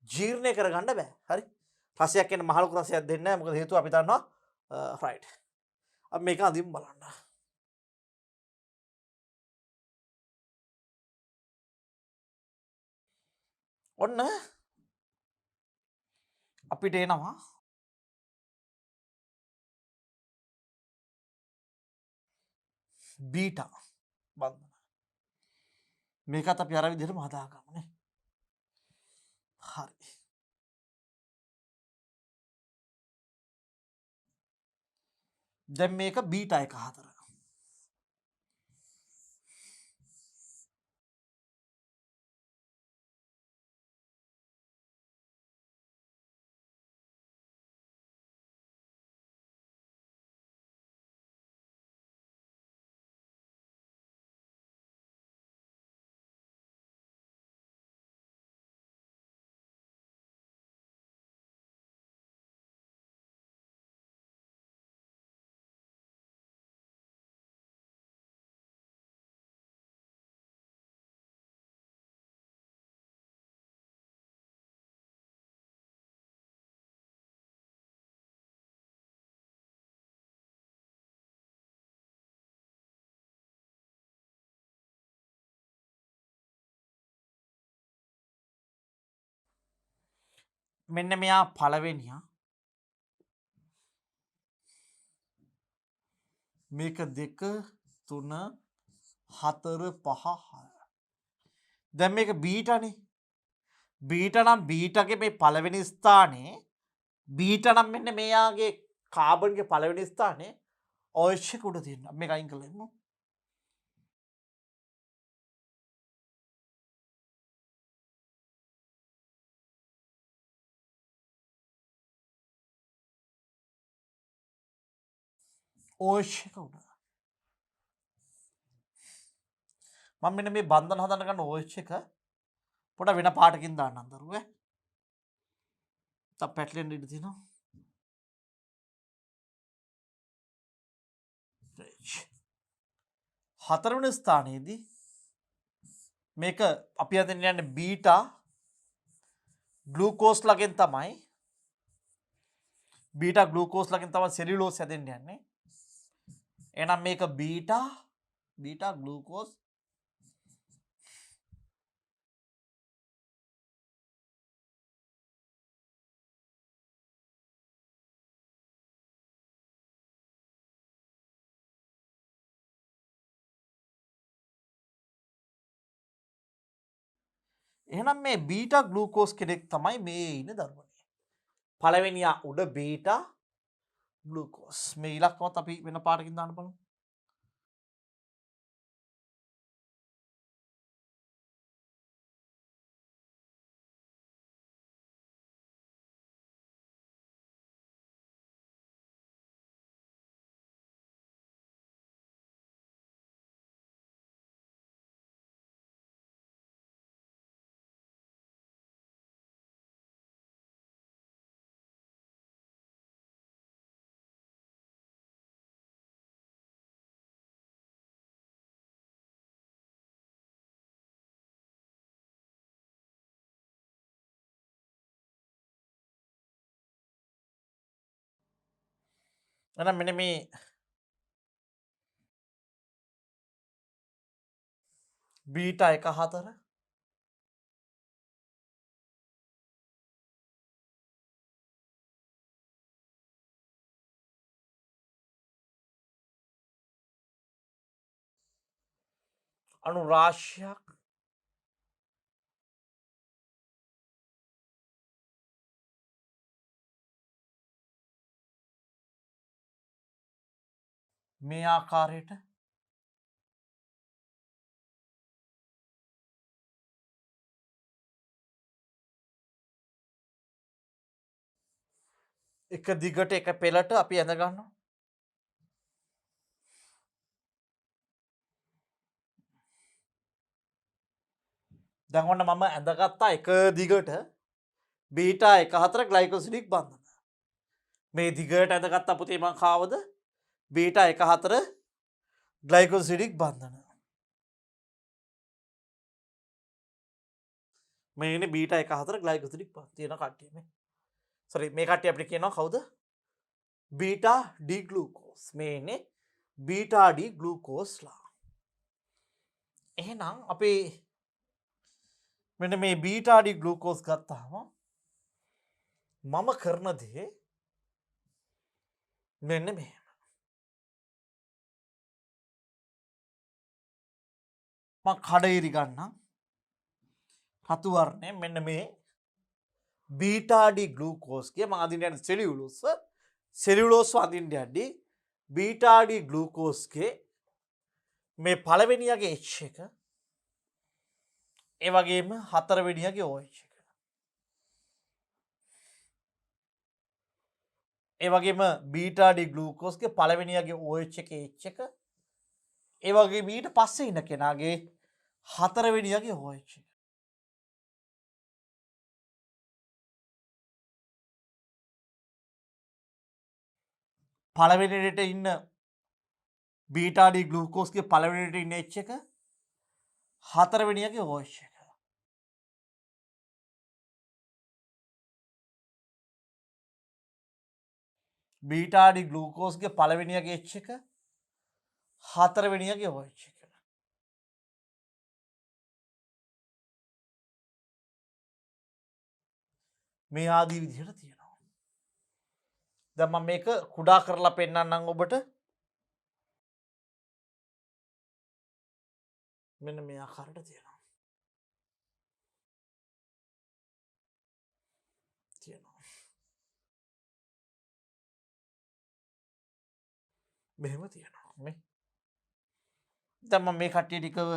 ජීර්ණය කරගන්න බෑ. හරි. රසයක් කියන්නේ මහලුක රසයක් දෙන්නේ නැහැ. මොකද හේතුව අපි දන්නවා රයිට්. අපි මේක අඳින්න බලන්න. ඔන්න අපිට එනවා බීටා බන්ධන. මේකත් අපි අර විදිහටම හදාගමුනේ. හරි. දැන් මේක බීටා 1 4. මෙන්න මෙයා පළවෙනියා. මේක 2 3 4 5 6. දැන් මේක බීටානේ. බීටා නම් බීටාගේ මේ පළවෙනි ස්ථානයේ බීටා නම් මෙන්න මෙයාගේ කාබන්ගේ පළවෙනි ස්ථානයේ OH එක උඩ තියෙනවා. මේක අයින් කරලා ඉමු. OH එක උඩ. මම මෙන්න මේ බන්ධන හදන්න ගන්න OH එක පොඩ වෙන පාටකින් දාන්නම් දරුවේ. තව පැටලෙන්න ඉඩ තියෙනවා. හතරවෙනි ස්ථානයේදී මේක අපි හදන්න යන්නේ බීටා ග්ලූකෝස් ලගෙන් තමයි බීටා ග්ලූකෝස් ලගෙන් තමයි සෙලියුලෝස් හැදෙන්න යන්නේ. එහෙනම් මේක බීටා ග්ලූකෝස් එහෙනම් මේ බීටා ග්ලූකෝස් කෙනෙක් තමයි මේ ඉන්න දරුවනේ. පළවෙනියා උඩ බීටා ග්ලූකෝස්. මේ ඉලක්කවත් අපි වෙන පාටකින් දාන්න බලමු. එහෙනම් මෙන්න මේ බීටා 1 4 අණු රාශියක් මේ ආකාරයට එක දිගට එක පෙළට අපි ඇඳ ගන්නවා. දැන් ඔන්න මම ඇඳගත්තා එක දිගට බීටා 1 4 ග්ලයිකෝසිඩික් බන්ධන. මේ දිගට ඇඳගත්තා පුතේ මං කාවද? බීටා 1 4 ග්ලයිකෝසිඩික් බන්ධන. මේ ඉන්නේ බීටා 1 4 ග්ලයිකෝසිඩික් බන්ධන තියෙන කට්ටිය මේ. සෝරි මේ කට්ටිය අපිට කියනවා කවුද? Beta D glucose. මේ ඉන්නේ බීටා ඩි ග්ලූකෝස්ලා. එහෙනම් අපි මෙන්න මේ බීටා ඩි ග්ලූකෝස් ගත්තාම මම කරන දේ මෙන්න මෙහෙම. මම කඩයිරි ගන්නම්. රතු වර්ණය මෙන්න මේ බීටා ඩි ග්ලූකෝස් කිය මම අදින්න යන සෙලියුලෝස් අදින්න යද්දී බීටා ඩි ග්ලූකෝස්ගේ මේ පළවෙනියගේ H එක ඒ වගේම හතරවෙනියගේ OH එක. ඒ වගේම බීටා ඩි ග්ලූකෝස්ගේ පළවෙනියගේ OH එක H එක ඒ වගේම ඊට පස්සේ ඉන්න කෙනාගේ හතරවෙනියගේ OH එක. පළවෙනියට ඉන්න බීටා ඩි ග්ලූකෝස්ගේ පළවෙනියට ඉන්න H එක හතරවෙනියගේ OH එක. බීටා ඩි ග්ලූකෝස්ගේ පළවෙනියගේ H එක හතරවෙනියගේ OH එක. මේ ආදී විදිහට තියෙනවා. දැන් මම මේක කුඩා කරලා පෙන්නන්නම් ඔබට. මෙන්න මේ ආකාරයට තියෙනවා. මෙහෙම තියෙනවා මේ. දැන් මම මේ කට්ටිය ටිකව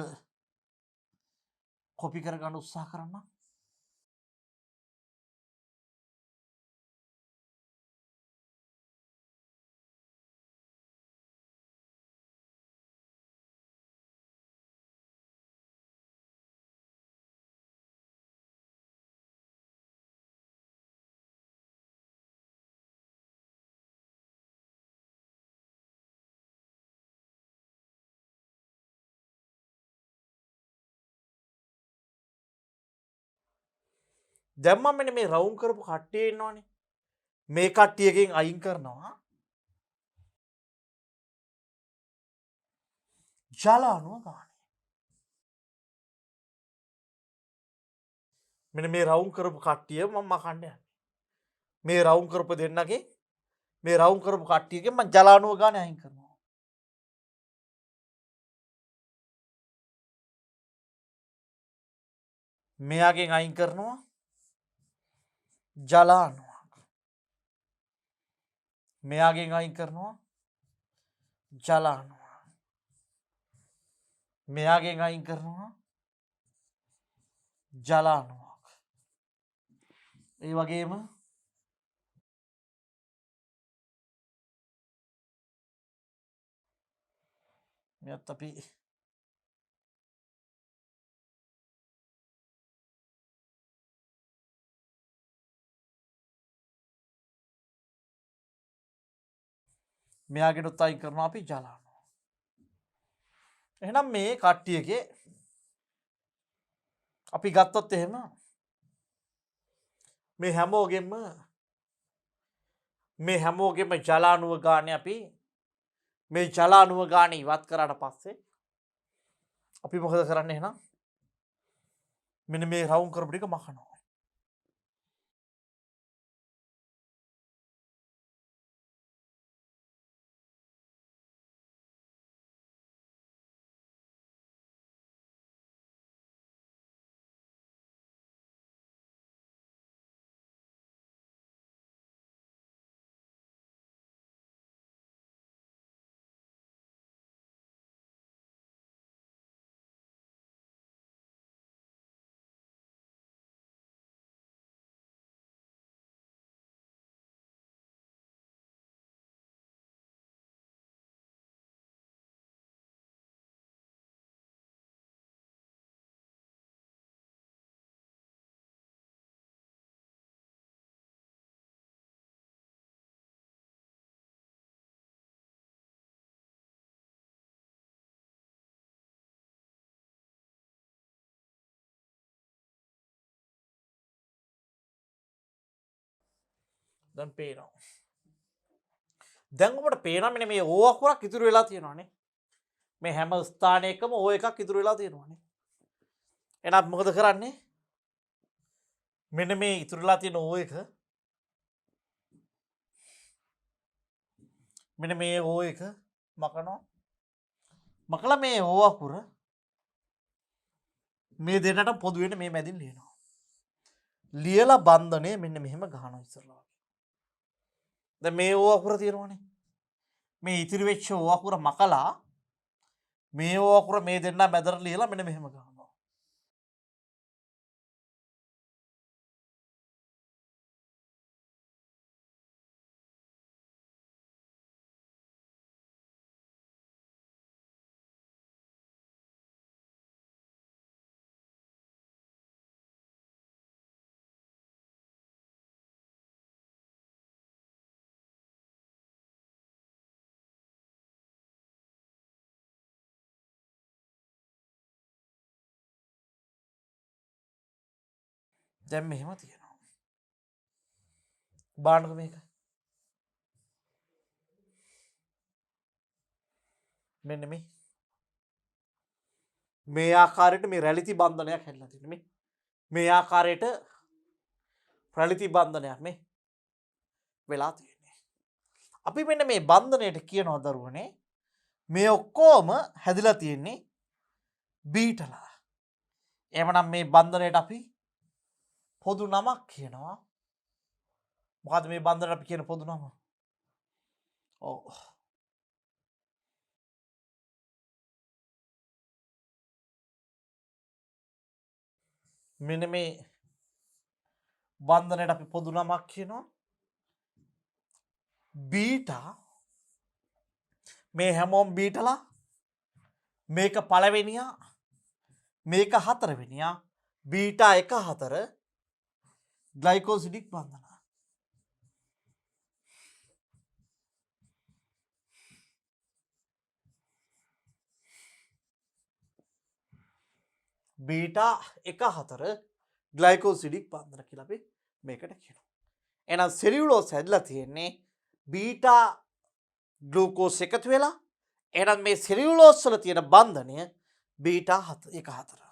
කොපි කරගන්න උත්සාහ කරන්නම්. දැන් මම මෙන්න මේ රවුම් කරපු කට්ටිය ඉන්නවනේ. මේ කට්ටියකින් අයින් කරනවා ජල අණුව ගානේ. මෙන්න මේ රවුම් කරපු කට්ටිය මම මකන්න යන්නේ. මේ රවුම් කරපු දෙන්නගේ මේ රවුම් කරපු කට්ටියගෙන් මම ජල අණුව ගානේ අයින් කරනවා. මෙයාගෙන් අයින් කරනවා ජලානුවක්. මෙයාගෙන් අයින් කරනවා ජලානුවක්. මෙයාගෙන් අයින් කරනවා ජලානුවක්. ඒ වගේම මෙත් අපි මෙයාගෙනුත් අයින් කරනවා අපි ජලානුව. එහෙනම් මේ කට්ටියගේ අපි ගත්තොත් එහෙම මේ හැමෝගෙම ජලානුව ගානේ අපි මේ ජලානුව ගානේ ඉවත් කරාට පස්සේ අපි මොකද කරන්නේ එහෙනම්? මෙන්න මේ රවුම් කරපු ටික මකනවා. දැන් පේනවා. දැන් ඔබට පේනවා මෙන්න මේ ඕ අකුරක් ඉතුරු වෙලා තියෙනවානේ. මේ හැම ස්ථානයකම ඕ එකක් ඉතුරු වෙලා තියෙනවානේ. එහෙනම් මොකද කරන්නේ? මෙන්න මේ ඉතුරු වෙලා තියෙන ඕ එක මෙන්න මේ ඕ එක මකනවා. මකලා මේ ඕ අකුර මේ දෙන්නට පොදු වෙන මේ මැදින් ලියනවා. ලියලා බන්ධනය මෙන්න මෙහෙම ගහනවා ඉස්සරලා. දැන් මේ ඕ අකුර තියෙනවනේ. මේ ඉතිරි වෙච්ච ඕ අකුර මකලා මේ ඕ අකුර මේ දෙන්න මැදට ලියලා මෙන්න මෙහෙම ගහනවා. දැන් මෙහෙම තියෙනවා. බාන්නක මේක. මෙන්න මේ ආකාරයට මේ රැලිති බන්ධනයක් හැදලා තියෙනවා. මේ ආකාරයට රැලිති බන්ධනයක් මේ වෙලා තියෙන්නේ. අපි මෙන්න මේ බන්ධනයට කියනවා දරුවනේ මේ ඔක්කොම හැදිලා තියෙන්නේ බීටලා. එහෙමනම් මේ බන්ධනයට අපි පොදු නමක් කියනවා. මොකද්ද මේ බන්ධනයට අපි කියන පොදු නම? ඔව්. මෙන්න මේ බන්ධනයට අපි පොදු නමක් කියනවා බීටා. මේ හැමෝම බීටලා මේක පළවෙනියා මේක හතරවෙනියා බීටා 1 4 ග්ලයිකෝසිඩික් බන්ධන. බීටා 1 4 ග්ලයිකෝසිඩික් බන්ධන කියලා අපි මේකට කියනවා. එහෙනම් සෙලියුලෝස් හැදලා තියෙන්නේ බීටා ග්ලූකෝස් එකතු වෙලා. එහෙනම් මේ සෙලියුලෝස් වල තියෙන බන්ධනය බීටා 1 4.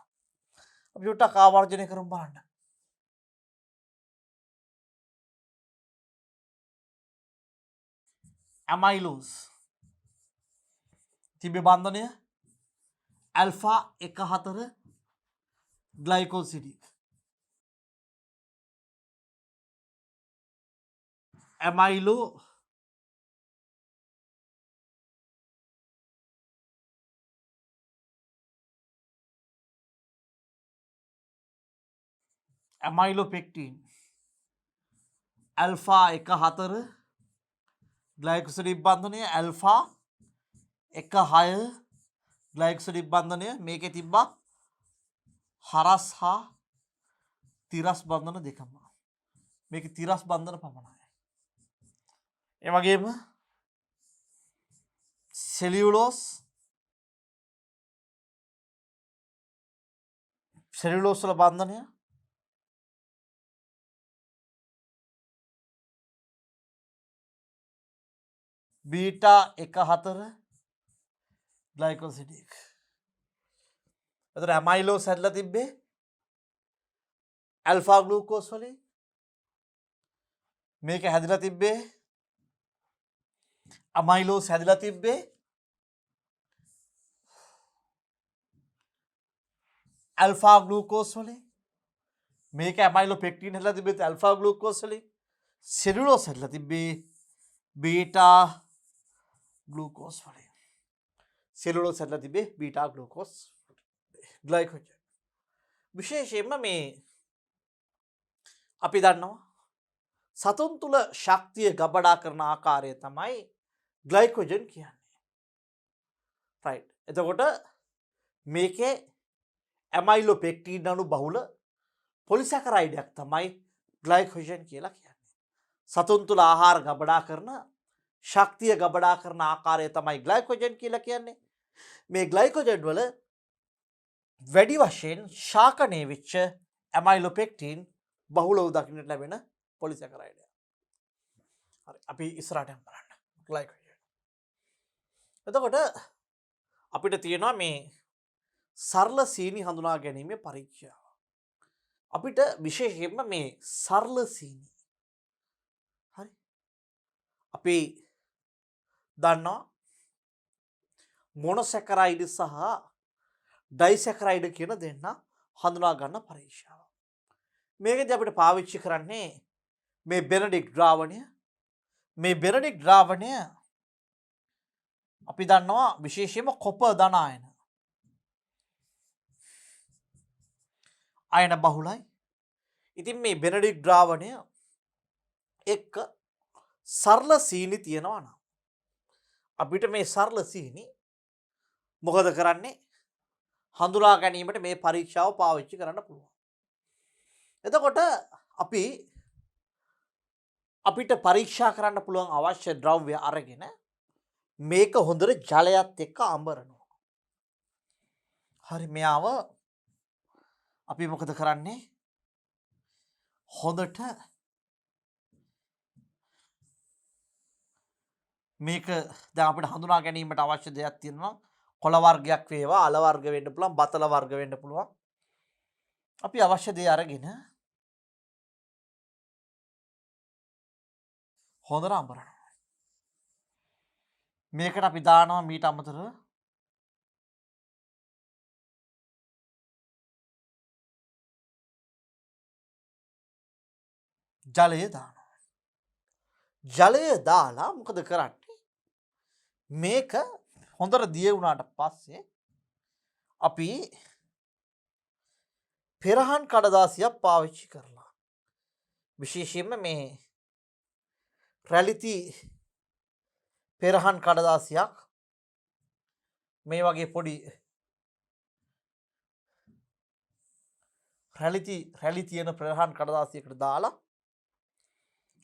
අපි උට්ටක් ආවර්ජනය කරමු බලන්න. ඇමයිලෝස් තිබේ බන්ධනය ඇල්ෆා 1 4 ග්ලයිකෝසිඩික්. ඇමයිලු ඇමයිලෝ පෙක්ටීන් ඇල්ෆා 1 4 ග්ලයිකොසිඩික් බන්ධනය ඇල්ෆා 1 6 ග්ලයිකොසිඩික් බන්ධනය මේකේ තිබ්බා හරස් හා තිරස් බන්ධන දෙකම. මේකේ තිරස් බන්ධන පමණයි. ඒ වගේම සෙලියුලෝස් වල බන්ධනය බීටා 1 4 ග්ලයිකොසිඩික්. එතකොට ඇමයිලෝස් හැදලා තිබ්බේ ඇල්ෆා ග්ලූකෝස් වලින්. මේක හැදිලා තිබ්බේ අමයිලෝස් හැදිලා තිබ්බේ ඇල්ෆා ග්ලූකෝස් වලින්. මේක ඇමයිලෝ පෙක්ටින් හැදලා තිබ්බේ ඇල්ෆා ග්ලූකෝස් වලින්. සෙලුලෝස් හැදලා තිබ්බේ බීටා ග්ලූකෝස් වලින්. සෙලුලෝස් හැදලා තිබ්බේ බීටා ග්ලූකෝස් ග්ලයිකෝජන්. විශේෂයෙන්ම මේ අපි දන්නවා සතුන් තුළ ශක්තිය ගබඩා කරන ආකාරය තමයි ග්ලයිකෝජන් කියන්නේ. රයිට්. එතකොට මේකේ ඇමයිලෝ පෙක්ටින් අණු බහුල පොලිසැකරයිඩයක් තමයි ග්ලයිකෝජන් කියලා කියන්නේ. සතුන් තුළ ආහාර ගබඩා කරන ශක්තිය ගබඩා කරන ආකාරය තමයි ග්ලයිකෝජන් කියලා කියන්නේ. මේ ග්ලයිකෝජන් වල වැඩි වශයෙන් ශාකනය වෙච්ච ඇමයිලෝ පෙක්ටින් බහුලව දකින්නට ලැබෙන පොලිසැකරයිඩය. හරි අපි ඉස්සරහට යමු බලන්න. ග්ලයිකෝජන්. එතකොට අපිට තියෙනවා මේ සරල සීනි හඳුනා ගැනීමේ පරීක්ෂාව. අපිට විශේෂයෙන්ම මේ සරල සීනි හරි අපි දන්නවා මොනොසැකරයිඩ් සහ ඩයිසැකරයිඩ් කියන දෙන්න හඳුනා ගන්න පරීක්ෂාව. මේකදී අපිට පාවිච්චි කරන්නේ මේ බෙනඩික් ද්‍රාවණය. මේ බෙනඩික් ද්‍රාවණය අපි දන්නවා විශේෂයෙන්ම කොපර් ධන අයන බහුලයි. ඉතින් මේ බෙනඩික් ද්‍රාවණය එක්ක සරල සීනි තියෙනවා නම් අපිට මේ සරල සීනි මොකද කරන්නේ හඳුනා ගැනීමට මේ පරීක්ෂාව පාවිච්චි කරන්න පුළුවන්. එතකොට අපිට පරීක්ෂා කරන්න පුළුවන් අවශ්‍ය ද්‍රව්‍ය අරගෙන මේක හොඳට ජලයත් එක්ක අඹරනවා. හරි මෙයාව අපි මොකද කරන්නේ හොඳට මේක දැන් අපිට හඳුනා ගැනීමට අවශ්‍ය දෙයක් තියෙනවා. කොළ වර්ගයක් වේවා අල වර්ග වෙන්න පුළුවන් බතල වර්ග වෙන්න පුළුවන්. අපි අවශ්‍ය දේ අරගෙන හොඳට අඹරනවා. මේකට අපි දානවා මීට අමතරව ජලය දානවා. ජලය දාලා මොකද කරන්නේ මේක හොඳට දිය වුණාට පස්සේ අපි පෙරහන් කඩදාසියක් පාවිච්චි කරලා විශේෂයෙන්ම මේ රැලිති පෙරහන් කඩදාසියක් මේ වගේ පොඩි රැලි තියෙන පෙරහන් කඩදාසියකට දාලා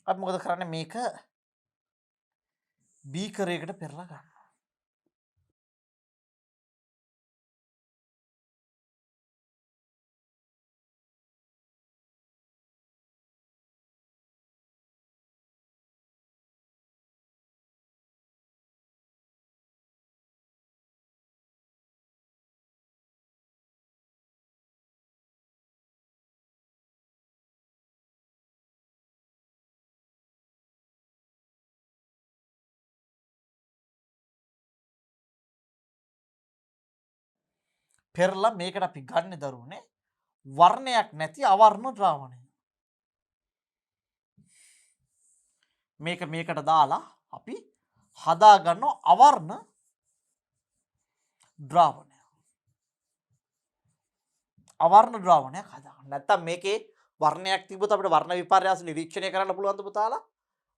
අපි මොකද කරන්නේ මේක බීකරයකට පෙරලා ගන්න. පෙරලා මේකට අපි ගන්න දරුවනේ වර්ණයක් නැති අවර්ණ ද්‍රාවණය. මේකට දාලා අපි හදාගන්න අවර්ණ ද්‍රාවණය. අවර්ණ ද්‍රාවණයක් හදාගන්න. නැත්තම් මේකේ වර්ණයක් තිබ්බොත් අපිට වර්ණ විපර්යාස නිරීක්ෂණය කරන්න පුළුවන්ද පුතාලා?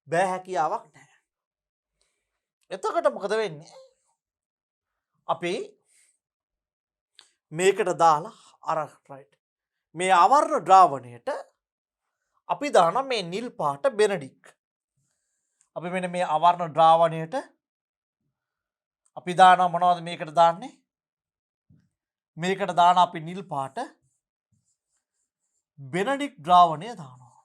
බෑ, හැකියාවක් නැහැ. එතකොට මොකද වෙන්නේ? අපි මේකට දාලා අර රයිට් මේ අවර්ණ ද්‍රාවණයට අපි දානවා මේ නිල් පාට බෙනඩික්. අපි මෙන්න මේ අවර්ණ ද්‍රාවණයට අපි දානවා මොනවද මේකට දාන්නේ? මේකට දාන අපි නිල් පාට බෙනඩික් ද්‍රාවණය දානවා.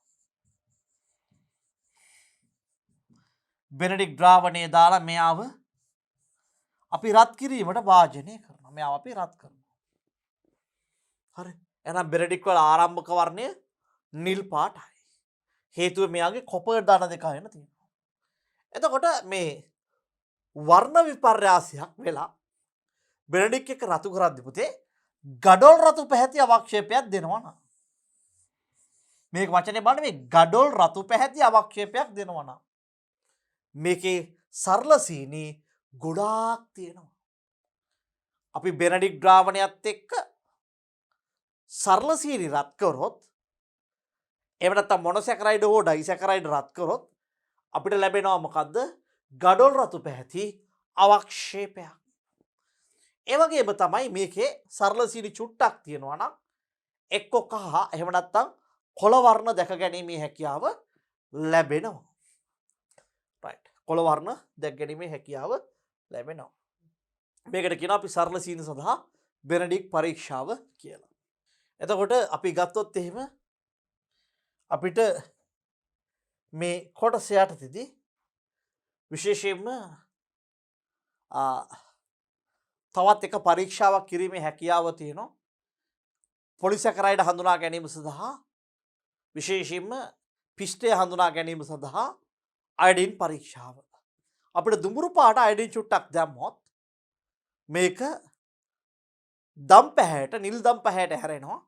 බෙනඩික් ද්‍රාවණය දාලා මෙයාව අපි රත් කිරීමට වාජනය කරනවා. මෙයාව අපි රත් කරනවා. හරි. එහෙනම් බෙනඩික් වල ආරම්භක වර්ණය නිල් පාටයි. හේතුව මෙයාගේ කොපර් දාන දෙක වෙන තියෙනවා. එතකොට මේ වර්ණ විපර්යාසයක් වෙලා බෙනඩික් එක රතු කරද්දි පුතේ ගඩොල් රතු පැහැති අවක්ෂේපයක් දෙනවා නම් මේක වචනේ බලන්න මේ ගඩොල් රතු පැහැති අවක්ෂේපයක් දෙනවා නම් මේකේ සරල සීනි ගොඩාක් තියෙනවා. අපි බෙනඩික් ද්‍රාවණයත් එක්ක සරල සීනි රත් කරොත් එහෙම නැත්නම් මොනොසැකරයිඩ් හෝ ඩයිසැකරයිඩ් රත් කරොත් අපිට ලැබෙනවා මොකද්ද? ගඩොල් රතු පැහැති අවක්ෂේපයක්. ඒ වගේම තමයි මේකේ සරල සීනි චුට්ටක් තියෙනවා නම් එක්ක කහ එහෙම නැත්නම් කොළ වර්ණ දැක ගැනීමේ හැකියාව ලැබෙනවා. රයිට්. කොළ වර්ණ දැක ගැනීමේ හැකියාව ලැබෙනවා. මේකට කියනවා අපි සරල සීනි සඳහා බෙනඩික් පරීක්ෂාව කියලා. එතකොට අපි ගත්තොත් එහෙම අපිට මේ කොටස යටතේදී විශේෂයෙන්ම තවත් එක පරීක්ෂාවක් කිරීමේ හැකියාව තියෙනවා. පොලිසැකරයිඩ් හඳුනා ගැනීම සඳහා විශේෂයෙන්ම පිෂ්ඨය හඳුනා ගැනීම සඳහා අයඩින් පරීක්ෂාව. අපිට දුඹුරු පාට අයඩින් චුට්ටක් දැම්මොත් මේක දම් පැහැයට නිල් දම් පැහැයට හැරෙනවා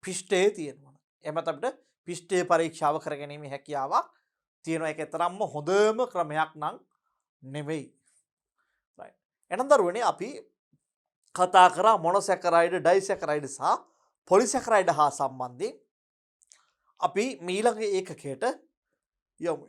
පිෂ්ඨයේ තියෙනවා. එහෙමත් අපිට පිෂ්ඨයේ පරීක්ෂාව කර ගැනීමේ හැකියාවක් තියෙනවා. ඒක තරම්ම හොඳම ක්‍රමයක් නම් නෙවෙයි. right. එහෙනම් දරුවනේ අපි කතා කරා මොනොසැකරයිඩ්, ඩයිසැකරයිඩ් සහ පොලිසැකරයිඩ් හා සම්බන්ධයෙන් අපි ඊළඟ ඒකකයට යමු.